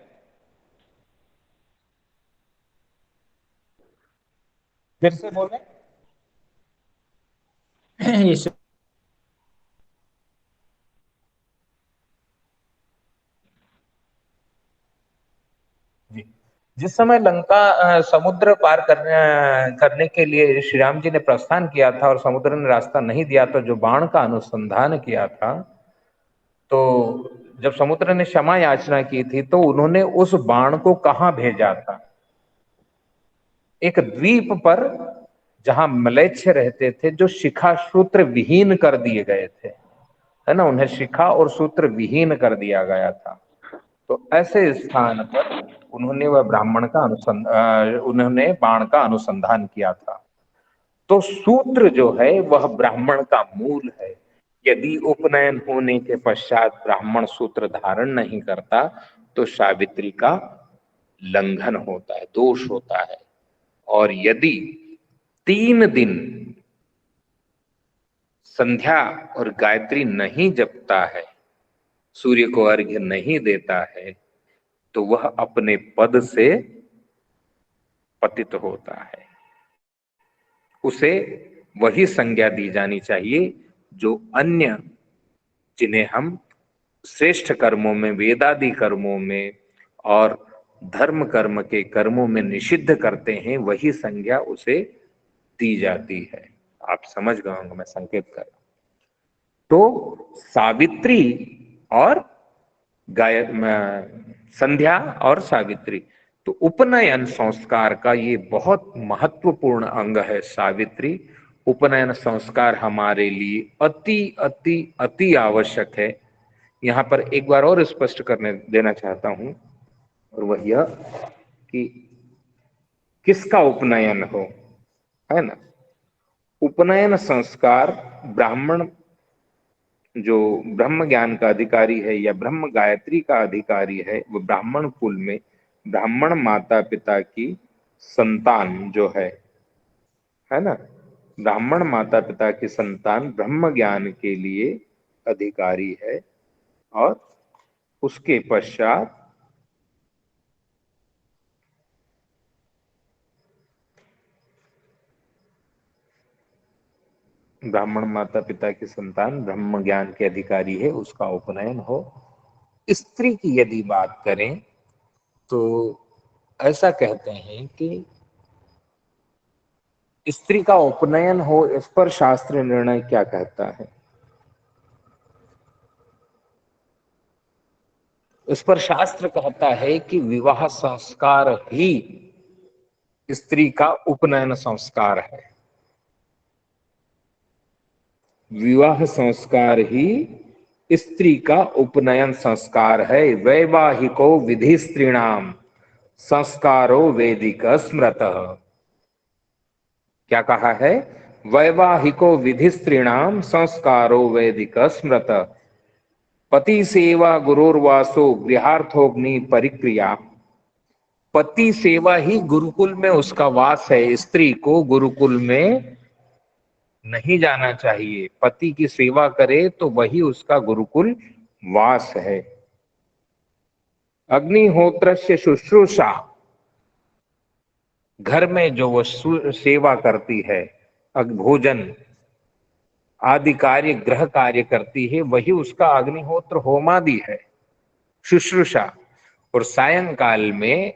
Speaker 1: फिर से बोले।
Speaker 3: इस
Speaker 1: जी, जिस समय लंका समुद्र पार करने के लिए श्री राम जी ने प्रस्थान किया था और समुद्र ने रास्ता नहीं दिया, तो जो बाण का अनुसंधान किया था, तो जब समुद्र ने क्षमा याचना की थी तो उन्होंने उस बाण को कहां भेजा था? एक द्वीप पर, जहां मलेच्छ रहते थे, जो शिखा सूत्र विहीन कर दिए गए थे, है ना, उन्हें शिखा और सूत्र विहीन कर दिया गया था। तो ऐसे स्थान पर उन्होंने वह ब्राह्मण का उन्होंने बाण का अनुसंधान किया था। तो सूत्र जो है वह ब्राह्मण का मूल है। यदि उपनयन होने के पश्चात ब्राह्मण सूत्र धारण नहीं करता तो सावित्री का लंघन होता है, दोष होता है। और यदि 3 दिन संध्या और गायत्री नहीं जपता है, सूर्य को अर्घ्य नहीं देता है, तो वह अपने पद से पतित होता है। उसे वही संज्ञा दी जानी चाहिए जो अन्य, जिन्हें हम श्रेष्ठ कर्मों में, वेदादि कर्मों में और धर्म कर्म के कर्मों में निषिद्ध करते हैं, वही संज्ञा उसे दी जाती है। आप समझ गए होंगे मैं संकेत कर रहा हूं। तो सावित्री और संध्या और सावित्री, तो उपनयन संस्कार का ये बहुत महत्वपूर्ण अंग है सावित्री। उपनयन संस्कार हमारे लिए अति अति अति आवश्यक है। यहाँ पर एक बार और स्पष्ट करने देना चाहता हूं, और वह यह कि किसका उपनयन हो, है ना। उपनयन संस्कार ब्राह्मण, जो ब्रह्म ज्ञान का अधिकारी है या ब्रह्म गायत्री का अधिकारी है, वो ब्राह्मण कुल में ब्राह्मण माता पिता की संतान जो है ना, ब्राह्मण माता पिता की संतान ब्रह्म ज्ञान के लिए अधिकारी है। और उसके पश्चात ब्राह्मण माता पिता की संतान ब्रह्म ज्ञान के अधिकारी है, उसका उपनयन हो। स्त्री की यदि बात करें तो ऐसा कहते हैं कि स्त्री का उपनयन हो, इस पर शास्त्र निर्णय क्या कहता है? इस पर शास्त्र कहता है कि विवाह संस्कार ही स्त्री का उपनयन संस्कार है। विवाह संस्कार ही स्त्री का उपनयन संस्कार है। वैवाहिको विधि स्त्रीणाम संस्कारो वैदिक स्मृतः। क्या कहा है? वैवाहिको विधि स्त्रीणाम संस्कारो वैदिक स्मृतः। पति सेवा गुरुर्वासो गृहार्थोग्नि परिक्रिया। पति सेवा ही गुरुकुल में उसका वास है। स्त्री को गुरुकुल में नहीं जाना चाहिए। पति की सेवा करे तो वही उसका गुरुकुल वास है। अग्निहोत्रस्य शुश्रूषा, घर में जो वो सेवा करती है, भोजन आदि कार्य, गृह कार्य करती है, वही उसका अग्निहोत्र होमादि है, शुश्रूषा। और सायंकाल में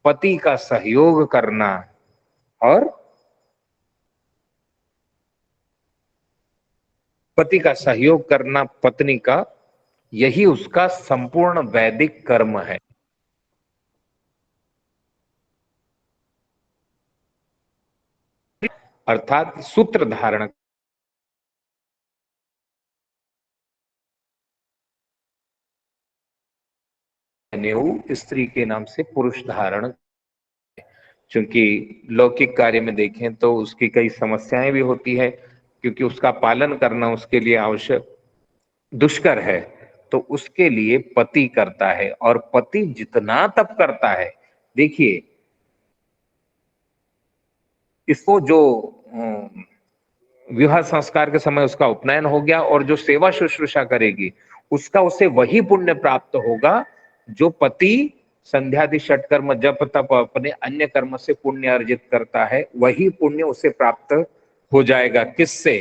Speaker 1: पति का सहयोग करना और पति का सहयोग करना पत्नी का, यही उसका संपूर्ण वैदिक कर्म है। अर्थात सूत्र धारण, स्त्री के नाम से पुरुष धारण। क्योंकि लौकिक कार्य में देखें तो उसकी कई समस्याएं भी होती है, क्योंकि उसका पालन करना उसके लिए आवश्यक दुष्कर है। तो उसके लिए पति करता है, और पति जितना तप करता है, देखिए इसको जो विवाह संस्कार के समय उसका उपनयन हो गया, और जो सेवा शुश्रूषा करेगी उसका उसे वही पुण्य प्राप्त होगा जो पति संध्यादि षटकर्म जप तप अपने अन्य कर्म से पुण्य अर्जित करता है, वही पुण्य उसे प्राप्त हो जाएगा। किससे?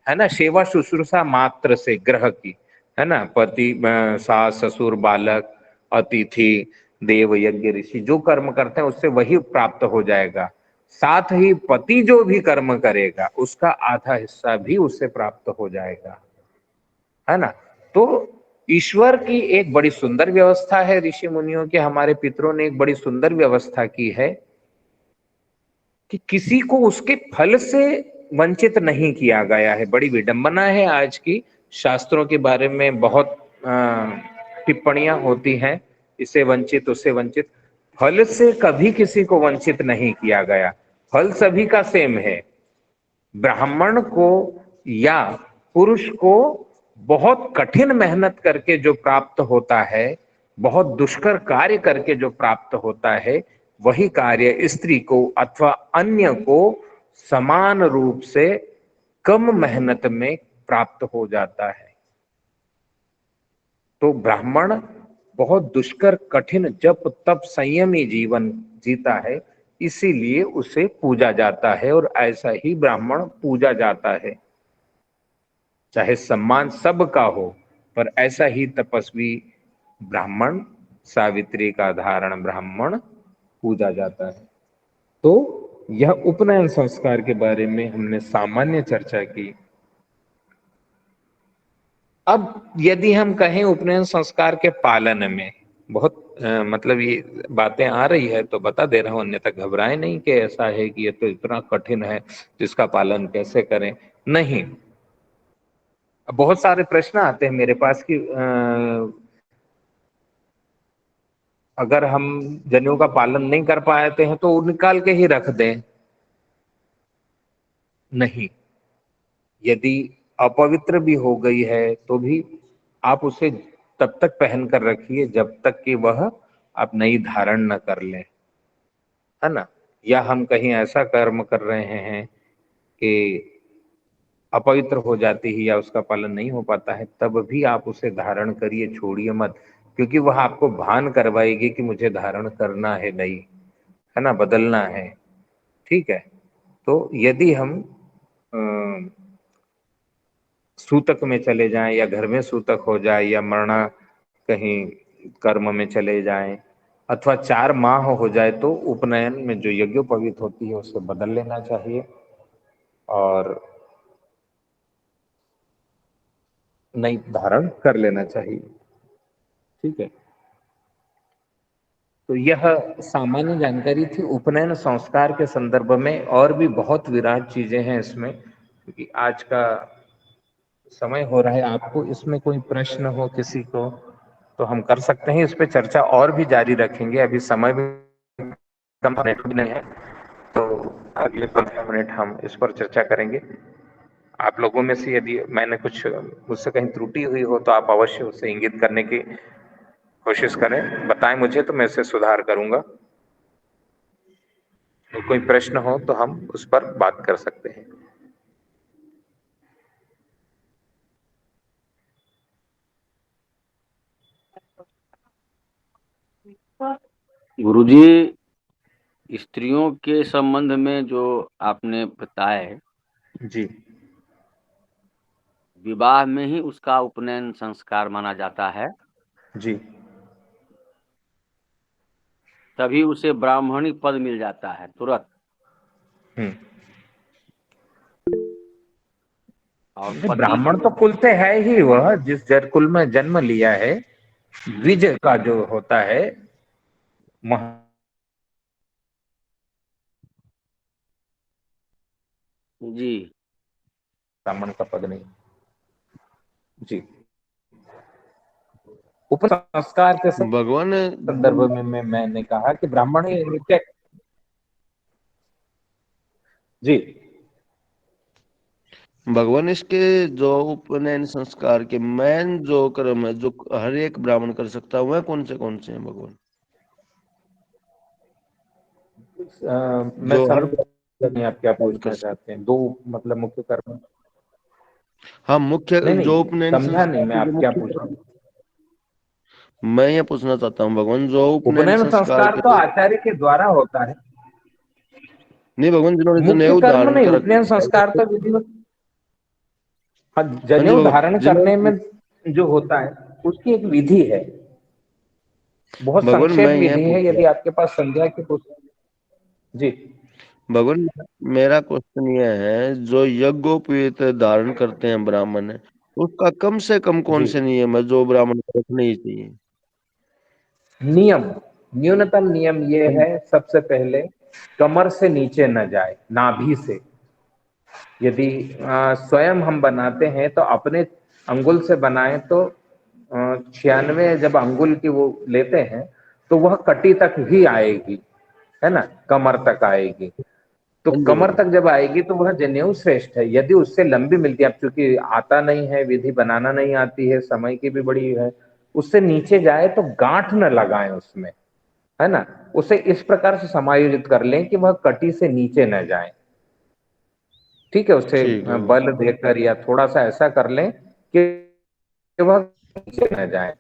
Speaker 1: है ना, सेवा शुश्रूषा मात्र से, ग्रह की, है ना, पति सास ससुर बालक अतिथि देव यज्ञ ऋषि जो कर्म करते हैं उससे वही प्राप्त हो जाएगा। साथ ही पति जो भी कर्म करेगा उसका आधा हिस्सा भी उससे प्राप्त हो जाएगा, है ना। तो ईश्वर की एक बड़ी सुंदर व्यवस्था है, ऋषि मुनियों के, हमारे पितरों ने एक बड़ी सुंदर व्यवस्था की है कि किसी को उसके फल से वंचित नहीं किया गया है। बड़ी विडंबना है आज की, शास्त्रों के बारे में बहुत टिप्पणियां होती हैं, इससे वंचित उससे वंचित। फल से कभी किसी को वंचित नहीं किया गया, फल सभी का सेम है। ब्राह्मण को या पुरुष को बहुत कठिन मेहनत करके जो प्राप्त होता है, बहुत दुष्कर कार्य करके जो प्राप्त होता है, वही कार्य स्त्री को अथवा अन्य को समान रूप से कम मेहनत में प्राप्त हो जाता है। तो ब्राह्मण बहुत दुष्कर कठिन जप तप संयमी जीवन जीता है, इसीलिए उसे पूजा जाता है, और ऐसा ही ब्राह्मण पूजा जाता है। चाहे सम्मान सबका हो, पर ऐसा ही तपस्वी ब्राह्मण, सावित्री का धारण ब्राह्मण पूजा जाता है। तो यह उपनयन संस्कार के बारे में हमने सामान्य चर्चा की। अब यदि हम कहें उपनयन संस्कार के पालन में बहुत मतलब ये बातें आ रही है तो बता दे रहा हूं, अन्यथा घबराए नहीं कि ऐसा है कि ये तो इतना कठिन है जिसका पालन कैसे करें। नहीं, अब बहुत सारे प्रश्न आते हैं मेरे पास कि अगर हम जनेऊ का पालन नहीं कर पाते हैं तो निकाल के ही रख दें। नहीं, यदि अपवित्र भी हो गई है तो भी आप उसे तब तक पहन कर रखिए जब तक कि वह आप नई धारण न कर लें, है ना। या हम कहीं ऐसा कर्म कर रहे हैं कि अपवित्र हो जाती है या उसका पालन नहीं हो पाता है, तब भी आप उसे धारण करिए, छोड़िए मत, क्योंकि वह आपको भान करवाएगी कि मुझे धारण करना है, नहीं, है ना, बदलना है। ठीक है। तो यदि हम सूतक में चले जाएं या घर में सूतक हो जाए या मरना कहीं कर्म में चले जाएं अथवा 4 माह हो जाए, तो उपनयन में जो यज्ञोपवीत होती है उसे बदल लेना चाहिए और नई धारण कर लेना चाहिए। ठीक है। तो यह सामान्य जानकारी थी उपनयन संस्कार के संदर्भ में, और भी बहुत विराट चीजें हैं इसमें, क्योंकि आज का समय हो रहा है। आपको इसमें कोई प्रश्न हो किसी को तो हम कर सकते हैं, इस पे चर्चा और भी जारी रखेंगे। अभी समय भी कम, नेट भी नहीं है, तो अगले 15 मिनट हम इस पर चर्चा करेंगे। आप लोगों में से यदि मैंने कुछ मुझसे कहीं त्रुटि हुई हो तो आप अवश्य उसे इंगित करने की कोशिश करें, बताएं मुझे, तो मैं इसे सुधार करूंगा। तो कोई प्रश्न हो तो हम उस पर बात कर सकते हैं।
Speaker 6: गुरुजी, स्त्रियों के संबंध में जो आपने बताए,
Speaker 1: जी
Speaker 6: विवाह में ही उसका उपनयन संस्कार माना जाता है,
Speaker 1: जी
Speaker 6: तभी उसे ब्राह्मणी पद मिल जाता है तुरंत।
Speaker 1: हम्म।
Speaker 6: और
Speaker 1: नहीं,
Speaker 6: पति
Speaker 1: ब्राह्मण
Speaker 6: को
Speaker 1: तो कुल से है ही, वह जिस जर कुल में जन्म लिया है, द्विज का जो होता है महा
Speaker 6: जी
Speaker 1: ब्राह्मण का पद नहीं। जी, उप संस्कार के
Speaker 5: भगवान ने
Speaker 1: संदर्भ में मैंने कहा कि ब्राह्मण ही नित्य। जी
Speaker 5: भगवान इसके जो उपनयन संस्कार के मेन जो कर्म है जो हर एक ब्राह्मण कर सकता है वह कौन से हैं भगवान?
Speaker 1: मैं
Speaker 5: जो हर
Speaker 1: समझ नहीं आप क्या
Speaker 5: ब्राह्मण कर
Speaker 1: पूछना
Speaker 5: सकता
Speaker 1: चाहते हैं। दो मतलब मुख्य कर्म।
Speaker 5: है। हाँ, मुख्य
Speaker 1: नहीं
Speaker 5: जो
Speaker 1: नहीं,
Speaker 5: उपनयन
Speaker 1: समझा नहीं
Speaker 5: संस्कार
Speaker 1: मैं
Speaker 5: के जो
Speaker 1: आप क्या
Speaker 5: मुख्य
Speaker 1: पूछ रहे
Speaker 5: कर्म,
Speaker 1: हैं।
Speaker 5: मैं ये पूछना चाहता हूँ भगवान जो उपनयन
Speaker 1: उपनयन
Speaker 5: संस्कार
Speaker 1: संस्कार
Speaker 5: के
Speaker 1: तो
Speaker 5: जो
Speaker 1: आचार्य के द्वारा होता है।
Speaker 5: नहीं भगवान जिन्होंने
Speaker 1: मुख्य
Speaker 5: जनेऊ
Speaker 1: कर्म
Speaker 5: धारण
Speaker 1: नहीं,
Speaker 5: कर
Speaker 1: उपनयन
Speaker 5: रखा है
Speaker 1: संस्कार तो विधिवत। हाँ,
Speaker 5: हाँ जी
Speaker 1: जनेऊ
Speaker 5: भगवान
Speaker 1: धारण करने
Speaker 5: जिन्होंने
Speaker 1: में जो होता है उसकी एक विधि है, बहुत
Speaker 5: भगवान
Speaker 1: संक्षेप
Speaker 5: मैं यह
Speaker 1: विधि है।
Speaker 5: पूछ रहा
Speaker 1: यदि आपके पास संध्या की पुस्तक। जी
Speaker 5: भगवान मेरा क्वेश्चन ये है जो यज्ञोपवीत धारण करते हैं ब्राह्मण उसका कम से कम कौन
Speaker 1: जी,
Speaker 5: से नियम है जो ब्राह्मण को रखने ही चाहिए?
Speaker 1: नियम, न्यूनतम नियम ये है, सबसे पहले कमर से नीचे न जाए, नाभि से। यदि स्वयं हम बनाते हैं तो अपने अंगुल से बनाए तो 96 जब अंगुल की वो लेते हैं तो वह कटी तक ही आएगी, है ना, कमर तक आएगी। तो
Speaker 5: हाँ जी
Speaker 1: कमर
Speaker 5: भगवान।
Speaker 1: तक जब आएगी तो वह जनेऊ श्रेष्ठ है। यदि उससे लंबी मिलती है, अब चूंकि आता नहीं है, विधि बनाना नहीं आती है, समय की भी बड़ी है, उससे नीचे जाए तो गांठ न लगाएं उसमें, है ना। उसे इस प्रकार से समायोजित कर लें कि वह कटी से नीचे न जाए। ठीक है, उसे
Speaker 5: ठीक है भगवान।
Speaker 1: बल देकर या थोड़ा सा ऐसा कर लें कि वह नीचे न जाए।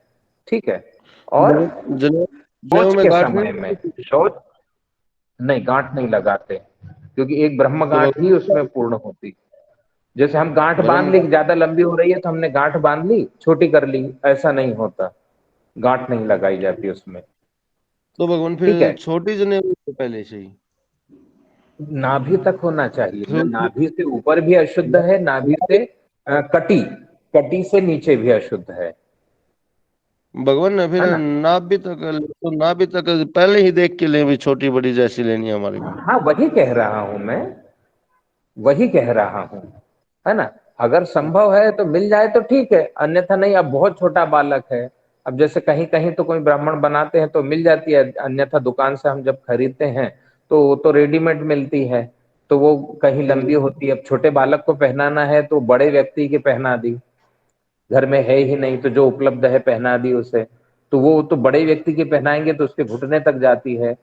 Speaker 1: ठीक है। और
Speaker 5: जनेऊ जनेऊ
Speaker 1: शौच
Speaker 5: में
Speaker 1: के
Speaker 5: गांठ नहीं
Speaker 1: समय में,
Speaker 5: लगती थी?
Speaker 1: शौच नहीं, गांठ नहीं लगाते, क्योंकि एक ब्रह्म
Speaker 5: तो
Speaker 1: गांठ ही
Speaker 5: भगवान
Speaker 1: उसमें पूर्ण होती। जैसे हम गांठ बांध
Speaker 5: ब्रह्म
Speaker 1: ली, ज्यादा लंबी हो रही है तो हमने गांठ बांध ली, छोटी कर ली, ऐसा नहीं होता। गांठ नहीं लगाई जाती उसमें।
Speaker 5: तो भगवान
Speaker 1: ठीक
Speaker 5: फिर
Speaker 1: है,
Speaker 5: छोटी जनेऊ तो पहले से ही
Speaker 1: नाभि तक होना चाहिए।
Speaker 5: फिर
Speaker 1: नाभि से ऊपर भी अशुद्ध है, नाभि से कटी, कटी से नीचे भी अशुद्ध
Speaker 5: भगवान ने फिर
Speaker 1: है ना।
Speaker 5: नाभि तक तो नाभि तक पहले ही देख के ले भी छोटी बड़ी जैसी लेनी है हमारे को।
Speaker 1: हाँ, वही कह रहा हूं मैं, वही कह रहा हूं, है ना। अगर संभव है तो मिल जाए तो ठीक है, अन्यथा नहीं। अब बहुत छोटा बालक है, अब जैसे कहीं कहीं तो कोई ब्राह्मण बनाते हैं तो मिल जाती है, अन्यथा दुकान से हम जब खरीदते हैं तो वो तो रेडीमेड मिलती है, तो वो कहीं
Speaker 5: हाँ जी
Speaker 1: लंबी होती है। अब छोटे बालक को पहनाना है तो बड़े व्यक्ति की पहना दी, घर में है ही नहीं तो जो उपलब्ध है पहना दी उसे। तो वो तो बड़े व्यक्ति की पहनाएंगे तो उसके घुटने तक जाती है।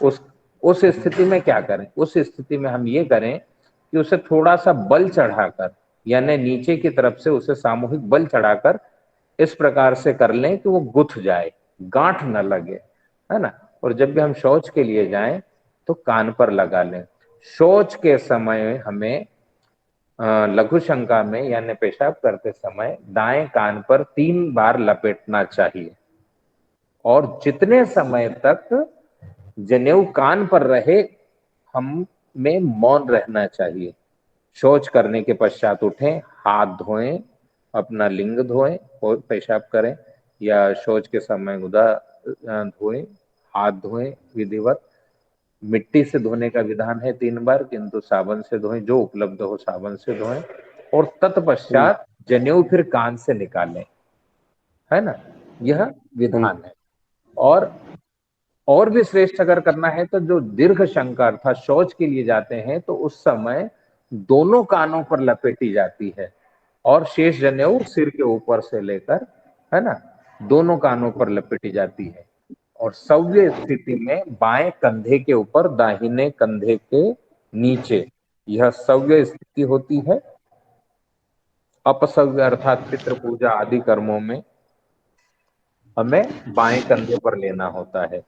Speaker 1: उस उस स्थिति में क्या करें, उस स्थिति में हम ये करें कि उसे थोड़ा सा बल चढ़ाकर, यानी नीचे की तरफ से उसे सामूहिक बल चढ़ाकर इस प्रकार से कर लें कि वो गुथ जाए, गांठ न लगे, है ना। और जब भी हम शौच के लिए जाएं तो कान पर लगा लें। शौच के समय हमें लघु शंका में यानी पेशाब करते समय दाएं कान पर 3 बार लपेटना चाहिए। और जितने समय तक जनेऊ कान पर रहे हम में मौन रहना चाहिए। शौच करने के पश्चात उठें, हाथ धोएं, अपना लिंग धोएं और पेशाब करें, या शौच के समय गुदा धोएं, हाथ धोएं विधिवत। मिट्टी से धोने का विधान है 3 बार, किंतु साबुन से धोएं, जो उपलब्ध हो साबुन से धोएं। और
Speaker 5: हाँ
Speaker 1: तत्पश्चात जनेऊ फिर कान से निकालें, है ना। यह
Speaker 5: जी
Speaker 1: विधान है। और और भी श्रेष्ठ अगर करना है तो जो दीर्घ शंका अर्थात शौच के लिए जाते हैं तो उस समय दोनों कानों पर लपेटी जाती है, और शेष जनेऊ सिर के ऊपर से लेकर, है ना, दोनों कानों पर लपेटी जाती है। और सव्य स्थिति में बाएं कंधे के ऊपर, दाहिने कंधे के नीचे, यह सव्य स्थिति होती है। अपसव्य अर्थात पितृ पूजा आदि कर्मों में हमें बाएं कंधे पर लेना होता है।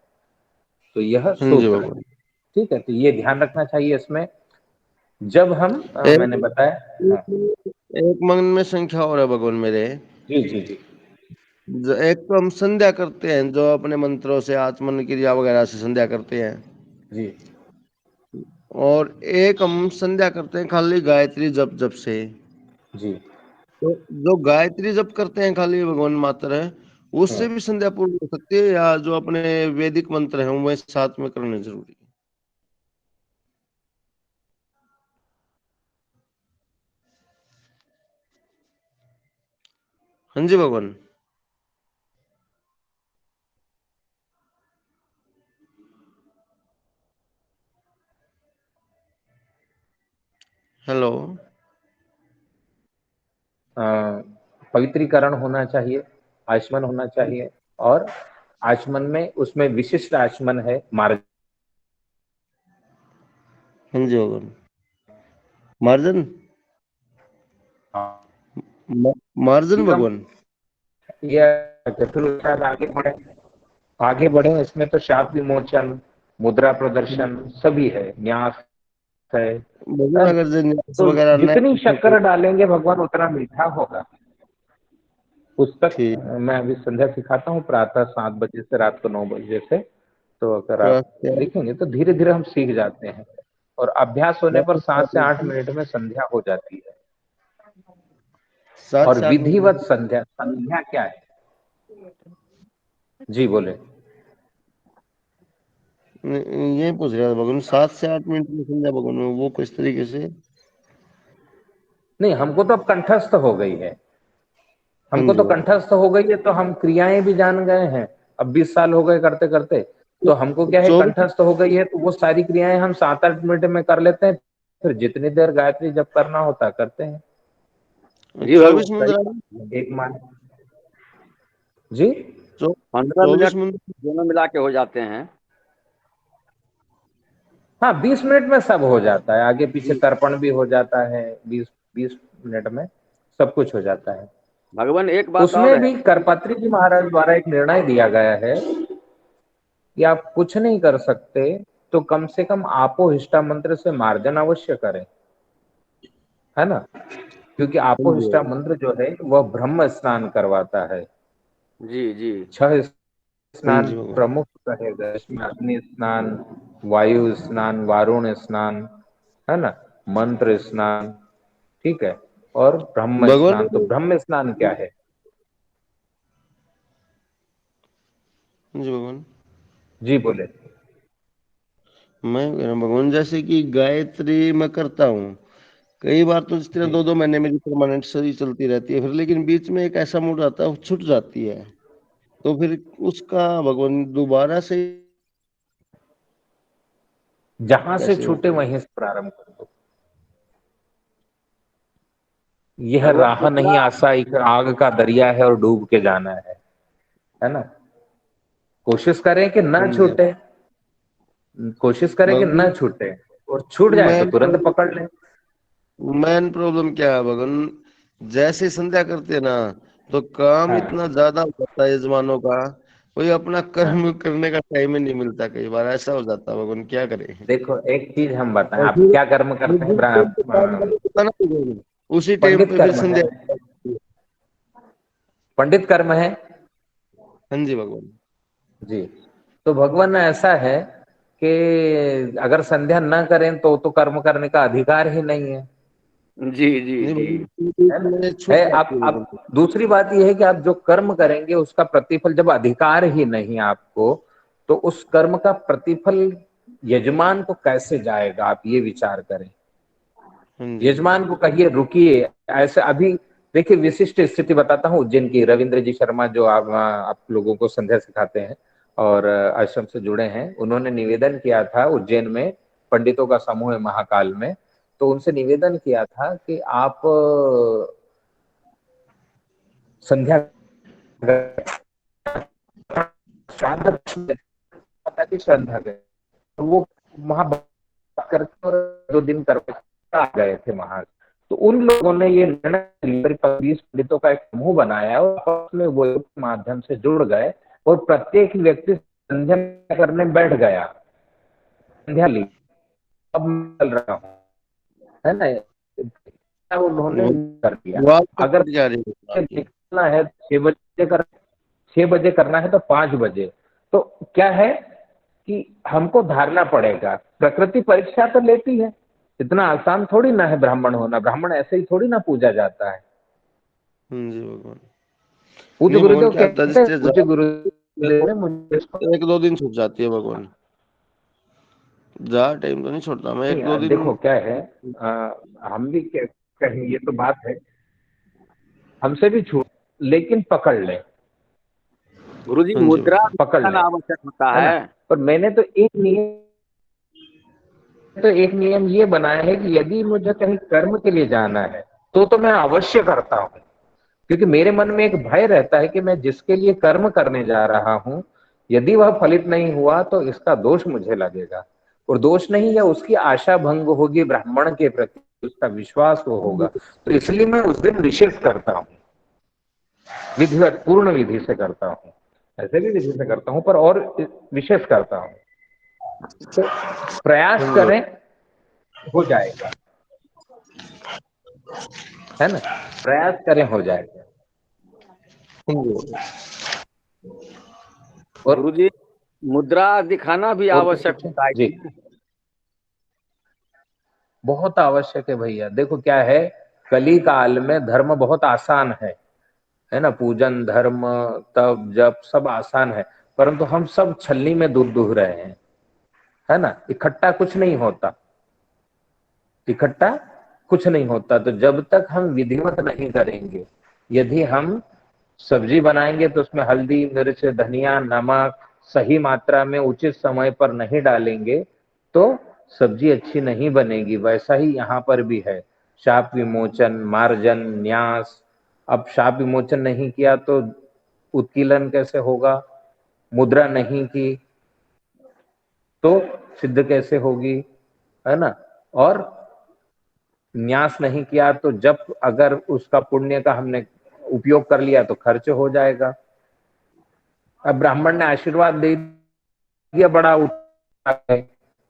Speaker 1: तो यह
Speaker 5: हाँ जी
Speaker 1: सूत्र है।
Speaker 5: भगवान।
Speaker 1: ठीक है, तो ये ध्यान रखना चाहिए इसमें जब हम मैंने
Speaker 5: एक
Speaker 1: बताया। हाँ,
Speaker 5: एक मन में संख्या और है भगवान मेरे।
Speaker 1: जी जी जी
Speaker 5: एक तो हम संध्या करते हैं, जो अपने मंत्रों से आचमन क्रिया वगैरह से संध्या करते हैं,
Speaker 1: जी
Speaker 5: और एक हम संध्या करते हैं खाली गायत्री जप जप से।
Speaker 1: जी।
Speaker 5: तो जो गायत्री जप करते हैं खाली भगवान मात्र है,
Speaker 1: हाँ,
Speaker 5: उससे भी संध्या पूर्ण हो सकती है, या जो अपने वैदिक मंत्र हैं वह साथ में करने जरूरी है? हाँ जी भगवान। हेलो।
Speaker 1: अ, पवित्रीकरण होना चाहिए, आचमन होना चाहिए, और आचमन में उसमें विशिष्ट आचमन है मार्ग।
Speaker 5: हाँ जी भगवान। मार्जन। मार्जन
Speaker 1: कम
Speaker 5: भगवान।
Speaker 1: यह फिर उसके बाद आगे बढ़े इसमें तो शाप विमोचन, मुद्रा प्रदर्शन सभी है, न्यास है
Speaker 5: भगवान
Speaker 1: ना?
Speaker 5: अगर जिन्यास
Speaker 1: तो
Speaker 5: वगैरह
Speaker 1: जितनी
Speaker 5: नहीं
Speaker 1: शक्कर डालेंगे भगवान उतना मीठा होगा। पुस्तक
Speaker 5: ठीक।
Speaker 1: मैं अभी संध्या सिखाता हूँ प्रातः 7 बजे से रात को 9 बजे से। तो अगर आप लिखेंगे तो धीरे धीरे हम सीख जाते हैं, और अभ्यास होने पर 7 से 8 मिनट में संध्या हो जाती है।
Speaker 5: 7
Speaker 1: और
Speaker 5: से 8
Speaker 1: विधिवत
Speaker 5: मिनट
Speaker 1: संध्या, संध्या क्या है? जी बोले।
Speaker 5: ये पूछ रहा था भगवान, 7 से 8 मिनट में संध्या भगवान में वो किस तरीके से?
Speaker 1: नहीं, हमको तो अब कंठस्थ हो गई है,
Speaker 5: हाँ
Speaker 1: हमको
Speaker 5: जी
Speaker 1: तो
Speaker 5: भगवान।
Speaker 1: कंठस्थ हो गई है, तो हम क्रियाएं भी जान गए हैं। अब 20 साल हो गए करते करते, तो हमको क्या है,
Speaker 5: 24
Speaker 1: कंठस्थ हो गई है, तो वो सारी क्रियाएं हम 7-8 मिनट में कर लेते हैं। फिर जितनी देर गायत्री जब करना होता करते हैं।
Speaker 6: जी भगवान।
Speaker 5: 24 मुद्रा।
Speaker 1: एक मान जी।
Speaker 5: 24
Speaker 6: 15 मिनट
Speaker 5: मुद्रा।
Speaker 6: दोनों मिला के हो जाते हैं।
Speaker 1: हाँ, 20 मिनट में सब हो जाता है, आगे पीछे तर्पण भी हो जाता है, 20 मिनट में सब कुछ हो जाता है।
Speaker 6: भगवान एक बात और
Speaker 1: उसमें
Speaker 6: है।
Speaker 1: भी करपत्री जी महाराज द्वारा एक निर्णय दिया गया है कि आप कुछ नहीं कर सकते तो कम से कम आपो हिष्टा मंत्र से मार्जन अवश्य करें, है ना? क्योंकि
Speaker 5: हाँ
Speaker 1: आपो
Speaker 5: जी
Speaker 1: हिष्टा
Speaker 5: भगवान।
Speaker 1: मंत्र जो है वह ब्रह्म स्नान करवाता है।
Speaker 6: जी जी।
Speaker 1: 6
Speaker 5: हाँ
Speaker 1: स्नान
Speaker 5: जी भगवान।
Speaker 1: प्रमुख कहे गए, इसमें अग्नि स्नान, वायु स्नान, वारुण स्नान, है ना, मंत्र स्नान, ठीक है, और ब्रह्म
Speaker 5: भगवान
Speaker 1: स्नान। तो ब्रह्म स्नान क्या है?
Speaker 5: हाँ जी भगवान।
Speaker 1: जी बोले।
Speaker 5: मैं कह रहा हूँ भगवान, जैसे कि गायत्री मैं करता हूँ कई बार, तो जिस तरह
Speaker 1: जी
Speaker 5: 2-2 महीने मेरी परमानेंट सही चलती रहती है, फिर लेकिन बीच में एक ऐसा मूड आता है वो छूट जाती है, तो फिर उसका भगवान दोबारा से
Speaker 1: जहां से
Speaker 5: कैसे
Speaker 1: छूटे
Speaker 5: होता है?
Speaker 1: वहीं से प्रारंभ कर दो। यह
Speaker 6: भगवान
Speaker 1: राह नहीं
Speaker 6: मुद्रा।
Speaker 1: आसा, एक आग का दरिया है और डूब के जाना है ना? कोशिश करें कि
Speaker 5: हाँ
Speaker 1: न
Speaker 5: जी
Speaker 1: छूटे, कोशिश करें कि
Speaker 5: भगवान।
Speaker 1: न छूटे, और छूट जाए तो
Speaker 5: मेन
Speaker 1: तुरंत पकड़ लें।
Speaker 5: मेन प्रॉब्लम क्या है भगवान, जैसे संध्या करते हैं ना, तो काम
Speaker 1: हाँ
Speaker 5: इतना ज्यादा हो जाता है यजमानों का, कोई अपना
Speaker 1: हाँ।
Speaker 5: कर्म करने का टाइम ही नहीं मिलता, कई बार ऐसा हो जाता है भगवान, क्या करें?
Speaker 1: देखो एक चीज हम बताएं,
Speaker 5: और
Speaker 1: आप
Speaker 5: फिर
Speaker 1: क्या कर्म करते हैं?
Speaker 5: जिस टाइम पे काम करना होता है ना भगवान, उसी टाइम
Speaker 1: पंडित
Speaker 5: पे फिर
Speaker 1: कर्म है,
Speaker 5: संध्या।
Speaker 1: पंडित कर्म है।
Speaker 5: हाँ जी भगवान।
Speaker 1: जी। तो भगवान ऐसा है कि अगर संध्या न करें तो कर्म करने का अधिकार ही नहीं
Speaker 6: जी जी
Speaker 5: नहीं
Speaker 6: जी।
Speaker 1: है ना?
Speaker 5: भगवान, छूट
Speaker 1: है
Speaker 5: जाती है
Speaker 1: आप
Speaker 5: भगवान।
Speaker 1: दूसरी बात यह है कि आप जो कर्म करेंगे उसका प्रतिफल, जब अधिकार ही नहीं आपको, तो उस कर्म का प्रतिफल यजमान को कैसे जाएगा, आप ये विचार करें।
Speaker 5: हाँ जी
Speaker 1: यजमान
Speaker 5: भगवान।
Speaker 1: को कहिए रुकिए। ऐसे अभी देखिए, विशिष्ट स्थिति बताता हूँ उज्जैन की। रविंद्र जी शर्मा जो आप लोगों को संध्या सिखाते हैं और आश्रम से जुड़े हैं, उन्होंने निवेदन किया था उज्जैन में, पंडितों का समूह है महाकाल में, तो उनसे निवेदन किया था कि आप संध्या श्राद्ध माता की श्रद्धा गए, तो वो वहां बात करके और 2 दिन करके आ गए थे वहां। तो उन लोगों ने ये निर्णय 20 पंडितों का एक समूह बनाया और आपस में वो के माध्यम से जुड़ गए, और प्रत्येक व्यक्ति संध्या करने बैठ गया, संध्या ली, अब मैं चल रहा हूँ, है ना, उन्होंने कर दिया।
Speaker 5: वो आपको
Speaker 1: अगर
Speaker 5: जा रही है
Speaker 1: निकलना है 6 बजे करना है तो 5 बजे, तो क्या है कि हमको धारना पड़ेगा। प्रकृति परीक्षा तो लेती है, इतना आसान थोड़ी ना है ब्राह्मण होना, ब्राह्मण ऐसे ही थोड़ी ना पूजा जाता है।
Speaker 5: जी भगवान।
Speaker 1: पूज्य
Speaker 5: नहीं भगवान,
Speaker 1: गुरुदेव
Speaker 5: क्या होता है
Speaker 1: कहते हैं,
Speaker 5: जिससे
Speaker 1: पूज्य गुरुदेव ने मुझे इसको,
Speaker 5: 1-2 दिन छूट जाती है भगवान, ज्यादा टाइम तो नहीं छोड़ता मैं, 1-2 दिन।
Speaker 1: देखो क्या है, हम भी कहें, ये तो बात है, हमसे भी छूट, लेकिन पकड़ ले,
Speaker 6: गुरुजी
Speaker 5: हाँ जी
Speaker 6: मुद्रा
Speaker 5: भगवान।
Speaker 1: पकड़ ले,
Speaker 6: आवश्यक होता
Speaker 1: है ना।
Speaker 6: है।
Speaker 1: पर मैंने तो एक नियम ये बनाया है कि यदि मुझे कहीं कर्म के लिए जाना है तो मैं अवश्य करता हूँ, क्योंकि मेरे मन में एक भय रहता है कि मैं जिसके लिए कर्म करने जा रहा हूं, यदि वह फलित नहीं हुआ तो इसका दोष मुझे लगेगा, और दोष नहीं, या उसकी आशा भंग होगी ब्राह्मण के प्रति, उसका विश्वास वो होगा। तो इसलिए मैं उस दिन विशेष करता हूँ, विधिवत पूर्ण विधि से करता हूँ, ऐसे भी विधि से करता हूँ पर और विशेष करता हूँ। तो प्रयास करें, हो जाएगा, है ना, प्रयास करें, हो जाएगा। और
Speaker 6: गुरुजी मुद्रा दिखाना भी
Speaker 1: और कुछ
Speaker 6: आवश्यक
Speaker 1: पूछे
Speaker 6: होता है
Speaker 1: जी?
Speaker 6: कि नहीं?
Speaker 1: बहुत आवश्यक है भैया। देखो क्या है, कली काल में धर्म बहुत आसान है ना, पूजन, धर्म, तप, जप सब आसान है, परंतु हम सब छलनी में दूध दूह रहे हैं, है ना। इकट्ठा कुछ नहीं होता, इकट्ठा कुछ नहीं होता। तो जब तक हम विधिवत नहीं करेंगे, यदि हम सब्जी बनाएंगे तो उसमें हल्दी, मिर्च, धनिया, नमक सही मात्रा में उचित समय पर नहीं डालेंगे तो सब्जी अच्छी नहीं बनेगी। वैसा ही यहाँ पर भी है, शाप विमोचन, मार्जन, न्यास। अब शाप विमोचन नहीं किया तो उत्कीलन कैसे होगा, मुद्रा नहीं की तो सिद्ध कैसे होगी, है ना, और न्यास नहीं किया तो जब अगर उसका पुण्य का हमने उपयोग कर लिया तो खर्च हो जाएगा। अब ब्राह्मण ने आशीर्वाद दे दिया, बड़ा उठा है,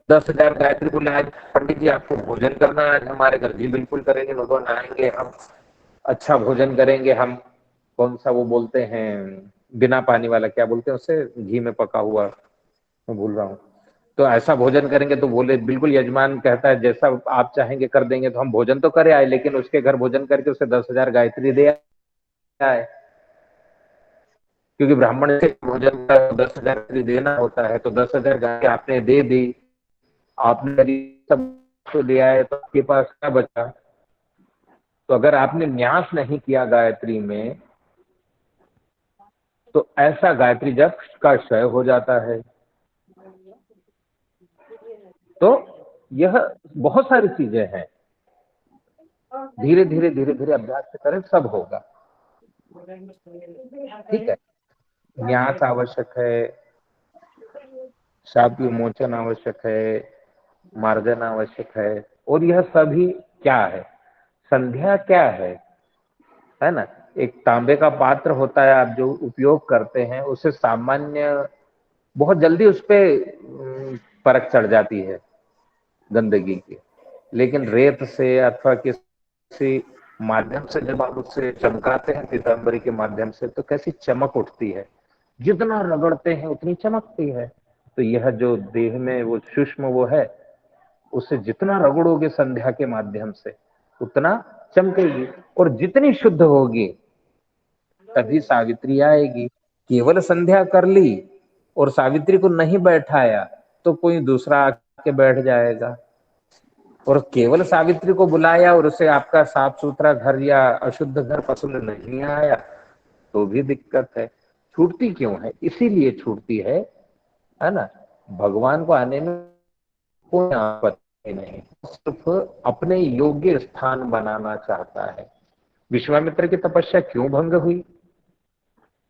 Speaker 1: 10,000 गायत्री बोले, आज पंडित जी आपको भोजन करना है आज हमारे घर। जी बिल्कुल करेंगे भगवान, आएंगे हम, अच्छा भोजन करेंगे हम। कौन सा वो बोलते हैं, बिना पानी वाला, क्या बोलते हैं उसे, घी में पका हुआ, मैं भूल रहा हूँ। तो ऐसा भोजन करेंगे तो बोले बिल्कुल, यजमान कहता है जैसा आप चाहेंगे कर देंगे। तो हम भोजन तो करे आए, लेकिन उसके घर भोजन करके उसे 10,000 गायत्री दे आए, क्योंकि ब्राह्मण से भोजन का 10,000 गायत्री देना होता है। तो 10,000 गायत्री आपने दे दी, आपने यदि सब तो दिया है तो आपके पास क्या बचा। तो अगर आपने न्यास नहीं किया गायत्री में तो ऐसा गायत्री जप का क्षय हो जाता है। तो यह बहुत सारी चीजें हैं, धीरे धीरे धीरे धीरे अभ्यास से करें, सब होगा, ठीक है। न्यास आवश्यक है, शाप विमोचन आवश्यक है, मार्जन आवश्यक है, और यह सभी क्या है, संध्या क्या है ना। एक तांबे का पात्र होता है, आप जो उपयोग करते हैं उसे सामान्य बहुत जल्दी उस पे परख चढ़ जाती है गंदगी की, लेकिन रेत से अथवा किसी माध्यम से जब आप उससे चमकाते हैं पीताम्बरी के माध्यम से, तो कैसी चमक उठती है, जितना रगड़ते हैं उतनी चमकती है। तो यह जो देह में वो सूक्ष्म वो है, उससे जितना रगड़ोगे संध्या के माध्यम से उतना चमकेगी, और जितनी शुद्ध होगी तभी सावित्री आएगी। केवल संध्या कर ली और सावित्री को नहीं बैठाया तो कोई दूसरा आके बैठ जाएगा, और केवल सावित्री को बुलाया और उसे आपका साफ सुथरा घर या अशुद्ध घर पसंद नहीं आया तो भी दिक्कत है। छूटती क्यों है, इसीलिए छूटती है ना। भगवान को आने में कोई आपत्ति नहीं, सिर्फ अपने योग्य स्थान बनाना चाहता है। विश्वामित्र की तपस्या क्यों भंग हुई,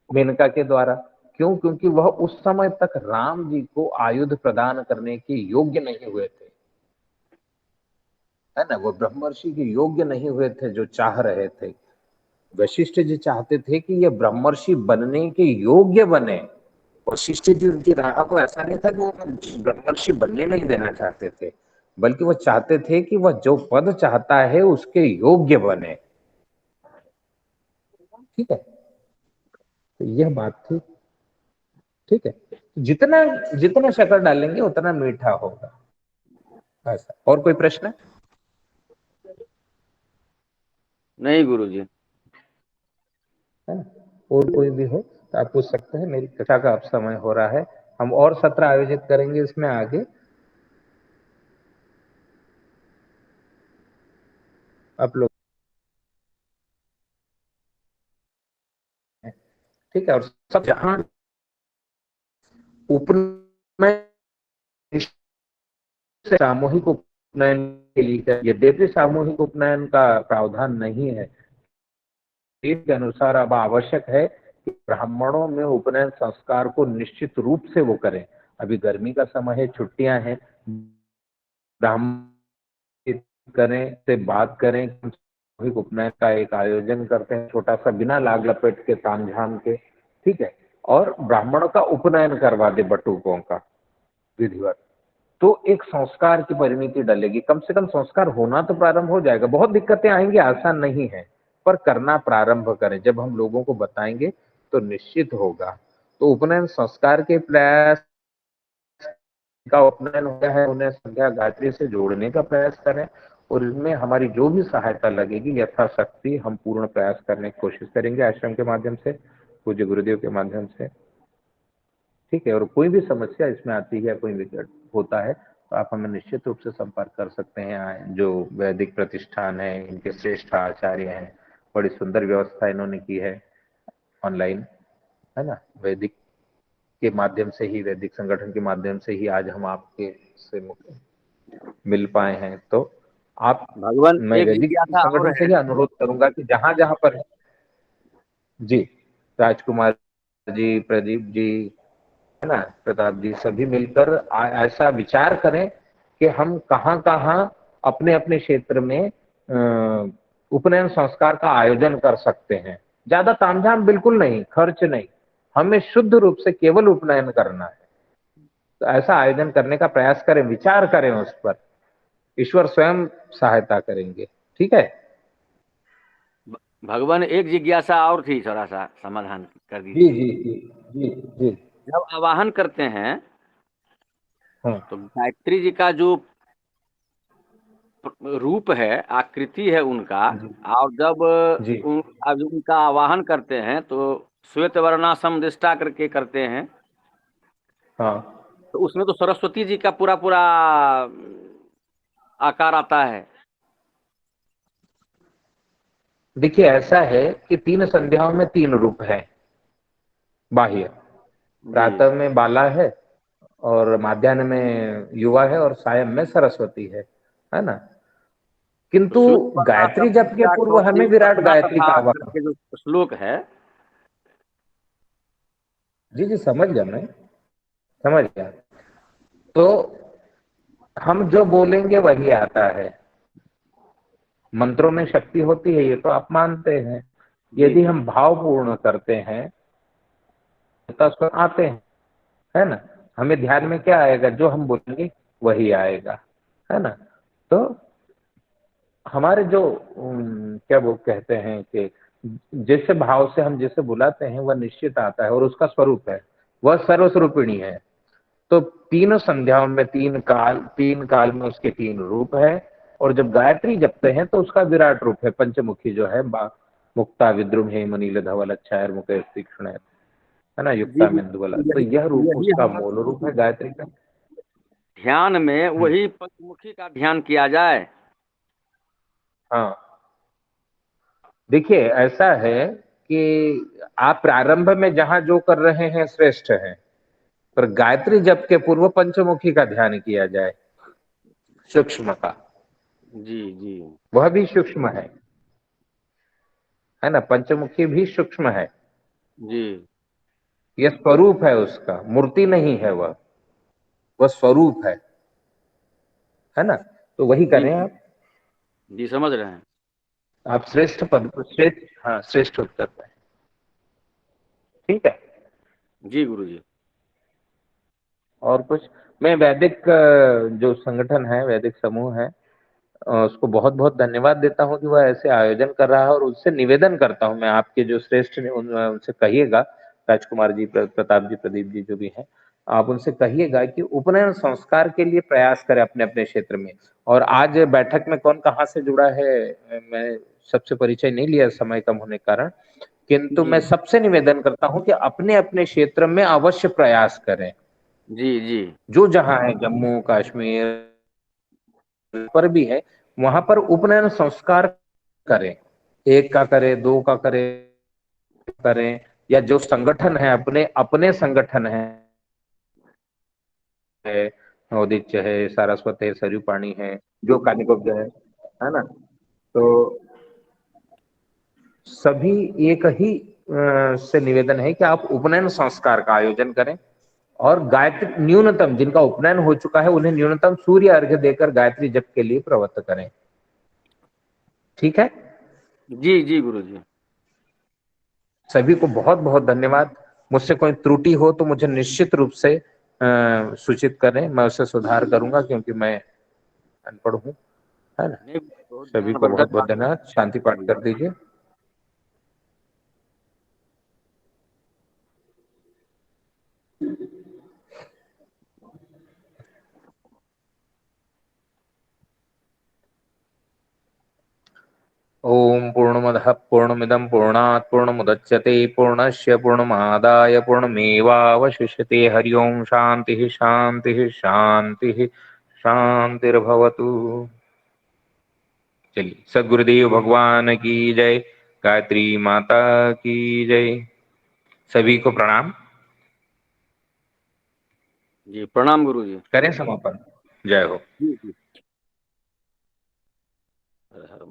Speaker 1: मेनका के द्वारा, क्यों, क्योंकि वह उस समय तक राम जी को आयुध प्रदान करने के योग्य नहीं हुए थे, है ना। वो ब्रह्मर्षि के योग्य नहीं हुए थे जो चाह रहे थे। वशिष्ठ जी चाहते थे कि ये ब्रह्मर्षि बनने के योग्य बने, वशिष्ठ जी उनकी राह को ऐसा नहीं था कि वो ब्रह्मर्षि बनने नहीं देना चाहते थे, बल्कि वो चाहते थे कि वह जो पद चाहता है उसके योग्य बने। ठीक है, तो यह बात थी। ठीक है, जितना जितना शक्कर डालेंगे उतना मीठा होगा, ऐसा। और कोई प्रश्न?
Speaker 6: नहीं गुरुजी।
Speaker 1: है ना? और कोई भी हो तो आप पूछ सकते हैं। मेरी कक्षा का अब समय हो रहा है, हम और सत्र आयोजित करेंगे इसमें आगे। आप लोग ठीक है, और सब जहां उपनयन सामूहिक उपनयन के लिए, यद्यपि सामूहिक उपनयन का प्रावधान नहीं है, के अनुसार अब आवश्यक है कि ब्राह्मणों में उपनयन संस्कार को निश्चित रूप से वो करें। अभी गर्मी का समय है, छुट्टियां हैं, ब्राह्मण करें से बात करें, सामूहिक उपनयन का एक आयोजन करते हैं छोटा सा, बिना लाग लपेट के, तामझाम के। ठीक है, और ब्राह्मणों का उपनयन करवा दे बटुकों का विधिवत, तो एक संस्कार की परिमिति डलेगी। कम से कम संस्कार होना तो प्रारंभ हो जाएगा। बहुत दिक्कतें आएंगी, आसान नहीं है, पर करना प्रारंभ करें। जब हम लोगों को बताएंगे तो निश्चित होगा। तो उपनयन संस्कार के प्रयास का उपनयन हो गया है, उन्हें संध्या गायत्री से जोड़ने का प्रयास करें, और इसमें हमारी जो भी सहायता लगेगी यथाशक्ति हम पूर्ण प्रयास करने की कोशिश करेंगे, आश्रम के माध्यम से, पूज्य गुरुदेव के माध्यम से। ठीक है, और कोई भी समस्या इसमें आती है, कोई विकट होता है, तो आप हमें निश्चित रूप से संपर्क कर सकते हैं। जो वैदिक प्रतिष्ठान है, इनके श्रेष्ठ आचार्य हैं, बड़ी सुंदर व्यवस्था इन्होंने की है ऑनलाइन, है ना। वैदिक के माध्यम से ही, वैदिक संगठन के माध्यम से ही आज हम आपके से मिल पाए हैं। तो आप,
Speaker 6: भगवान
Speaker 1: मैं
Speaker 6: एक
Speaker 1: वैदिक
Speaker 6: जिज्ञासा और
Speaker 1: संगठन से
Speaker 6: है।
Speaker 1: ही अनुरोध करूंगा कि जहां जहां पर, जी, राजकुमार जी, प्रदीप जी, है ना, प्रताप जी, सभी मिलकर ऐसा विचार करें कि हम कहाँ कहाँ अपने अपने क्षेत्र में उपनयन संस्कार का आयोजन कर सकते हैं। ज्यादा तामझाम बिल्कुल नहीं, खर्च नहीं, हमें शुद्ध रूप से केवल उपनयन करना है। तो ऐसा आयोजन करने का प्रयास करें, विचार करें उस पर, ईश्वर स्वयं सहायता करेंगे। ठीक है,
Speaker 6: भगवान एक जिज्ञासा और थी, थोड़ा सा समाधान कर
Speaker 1: जी
Speaker 6: दीजिए।
Speaker 1: जी जी जी जी।
Speaker 6: जब आवाहन करते हैं
Speaker 1: हाँ
Speaker 6: तो गायत्री जी का जो रूप है, आकृति है उनका,
Speaker 1: जी
Speaker 6: और जब
Speaker 1: जी।
Speaker 6: अब उनका आवाहन करते हैं तो श्वेत वर्णासम दृष्टा करके करते हैं,
Speaker 1: हाँ,
Speaker 6: तो उसमें तो सरस्वती जी का पूरा पूरा आकार आता है।
Speaker 1: देखिए ऐसा है कि तीन संध्याओं में तीन रूप है बाह्य।
Speaker 6: जी।
Speaker 1: प्रातः में बाला है, और माध्याह्न में युवा है, और सायं में सरस्वती है ना।
Speaker 6: तो
Speaker 1: किंतु
Speaker 6: श्वेत
Speaker 1: गायत्री
Speaker 6: वर्णासम
Speaker 1: जप के
Speaker 6: दृष्टा
Speaker 1: पूर्व
Speaker 6: करोति
Speaker 1: हमें विराट
Speaker 6: तथा
Speaker 1: गायत्री
Speaker 6: तथा
Speaker 1: का आवाहन,
Speaker 6: करके जो श्लोक है।
Speaker 1: जी जी, समझ गया, मैं समझ गया। तो हम जो बोलेंगे वही आता है, मंत्रों में शक्ति होती है, ये तो आप मानते हैं।
Speaker 6: जी
Speaker 1: यदि
Speaker 6: जी।
Speaker 1: हम भावपूर्ण करते हैं तो स्वर आते हैं, है ना। हमें ध्यान में क्या आएगा, जो हम बोलेंगे वही आएगा, है ना। तो हमारे जो क्या वो कहते हैं कि जिस भाव से हम जिसे बुलाते हैं वह निश्चित आता है, और उसका स्वरूप है, वह सर्वस्वरूपिणी है। तो तीनों संध्याओं में तीन काल में उसके तीन रूप है, और जब गायत्री जपते हैं तो उसका विराट रूप है, पंचमुखी जो है, मुक्ता विद्रुम हेम नील धवल अच्छायर मुख तीक्ष्ण, है ना,
Speaker 6: जी
Speaker 1: युक्ता
Speaker 6: जी।
Speaker 1: मेन्दुवला। तो
Speaker 6: यही
Speaker 1: यह रूप
Speaker 6: यही
Speaker 1: उसका
Speaker 6: हम
Speaker 1: मूल रूप है गायत्री का।
Speaker 6: ध्यान में वही पंचमुखी का ध्यान किया जाए।
Speaker 1: हाँ, देखिए ऐसा है कि आप प्रारंभ में जहां जो कर रहे हैं श्रेष्ठ है, पर गायत्री जप के पूर्व पंचमुखी का ध्यान किया जाए, सूक्ष्म का,
Speaker 6: जी जी
Speaker 1: वह भी सूक्ष्म है ना। पंचमुखी भी सूक्ष्म है,
Speaker 6: जी
Speaker 1: यह स्वरूप है उसका, मूर्ति नहीं है वह स्वरूप है ना। तो वही
Speaker 6: जी
Speaker 1: करें आप।
Speaker 6: जी, समझ रहे हैं।
Speaker 1: आप श्रेष्ठ पद, श्रेष्ठ, हाँ, श्रेष्ठ उत्तर पाए। ठीक है,
Speaker 6: जी गुरु जी।
Speaker 1: और कुछ मैं वैदिक जो संगठन है, वैदिक समूह है, उसको बहुत बहुत धन्यवाद देता हूँ कि वह ऐसे आयोजन कर रहा है, और उससे निवेदन करता हूँ मैं, आपके जो श्रेष्ठ ने उनसे कहिएगा, राजकुमार जी, प्रताप जी, प्रदीप जी जो भी हैं, आप उनसे कहिएगा कि उपनयन संस्कार के लिए प्रयास करें अपने अपने क्षेत्र में। और आज बैठक में कौन कहाँ से जुड़ा है, मैं सबसे परिचय नहीं लिया समय कम होने के कारण, किंतु मैं
Speaker 6: जी
Speaker 1: सबसे निवेदन करता हूँ कि अपने अपने क्षेत्र में अवश्य प्रयास करें।
Speaker 6: जी जी
Speaker 1: जो जहाँ है, जम्मू कश्मीर पर भी है, वहां पर उपनयन संस्कार करें, एक का करें, दो का करें, या जो संगठन है, अपने अपने संगठन है, औदिच्य है, सारस्वत है, सरयू पाणी है, जो कानिकोब्ज है ना, तो सभी एक ही से निवेदन है कि आप उपनयन संस्कार का आयोजन करें, और गायत्री न्यूनतम, जिनका उपनयन हो चुका है उन्हें न्यूनतम सूर्य अर्घ्य देकर गायत्री जप के लिए प्रवृत्त करें। ठीक है,
Speaker 6: जी जी गुरु जी।
Speaker 1: सभी को बहुत बहुत धन्यवाद। मुझसे कोई त्रुटि हो तो मुझे निश्चित रूप से सूचित करें, मैं उसे सुधार करूंगा, क्योंकि मैं अनपढ़ हूँ, है ना।
Speaker 6: नहीं, बहुत
Speaker 1: सभी को बहुत
Speaker 6: ज्ञानवर्धक
Speaker 1: बहुत
Speaker 6: बात है।
Speaker 1: धन्यवाद। शांति पाठ कर दीजिए। ओम पूर्णमदः पूर्णमिदं पूर्णात् पूर्णमुदच्यते पूर्णस्य पूर्णमादाय पूर्णमेवावशिष्यते। हरि ओम शांति शांति शांति शांतिर्भवतु। चलिए, सदगुरुदेव भगवान की जय, गायत्री माता की जय। सभी को प्रणाम।
Speaker 6: जी प्रणाम गुरु जी।
Speaker 1: करें समापन। जय हो।
Speaker 6: जी जी। हर हर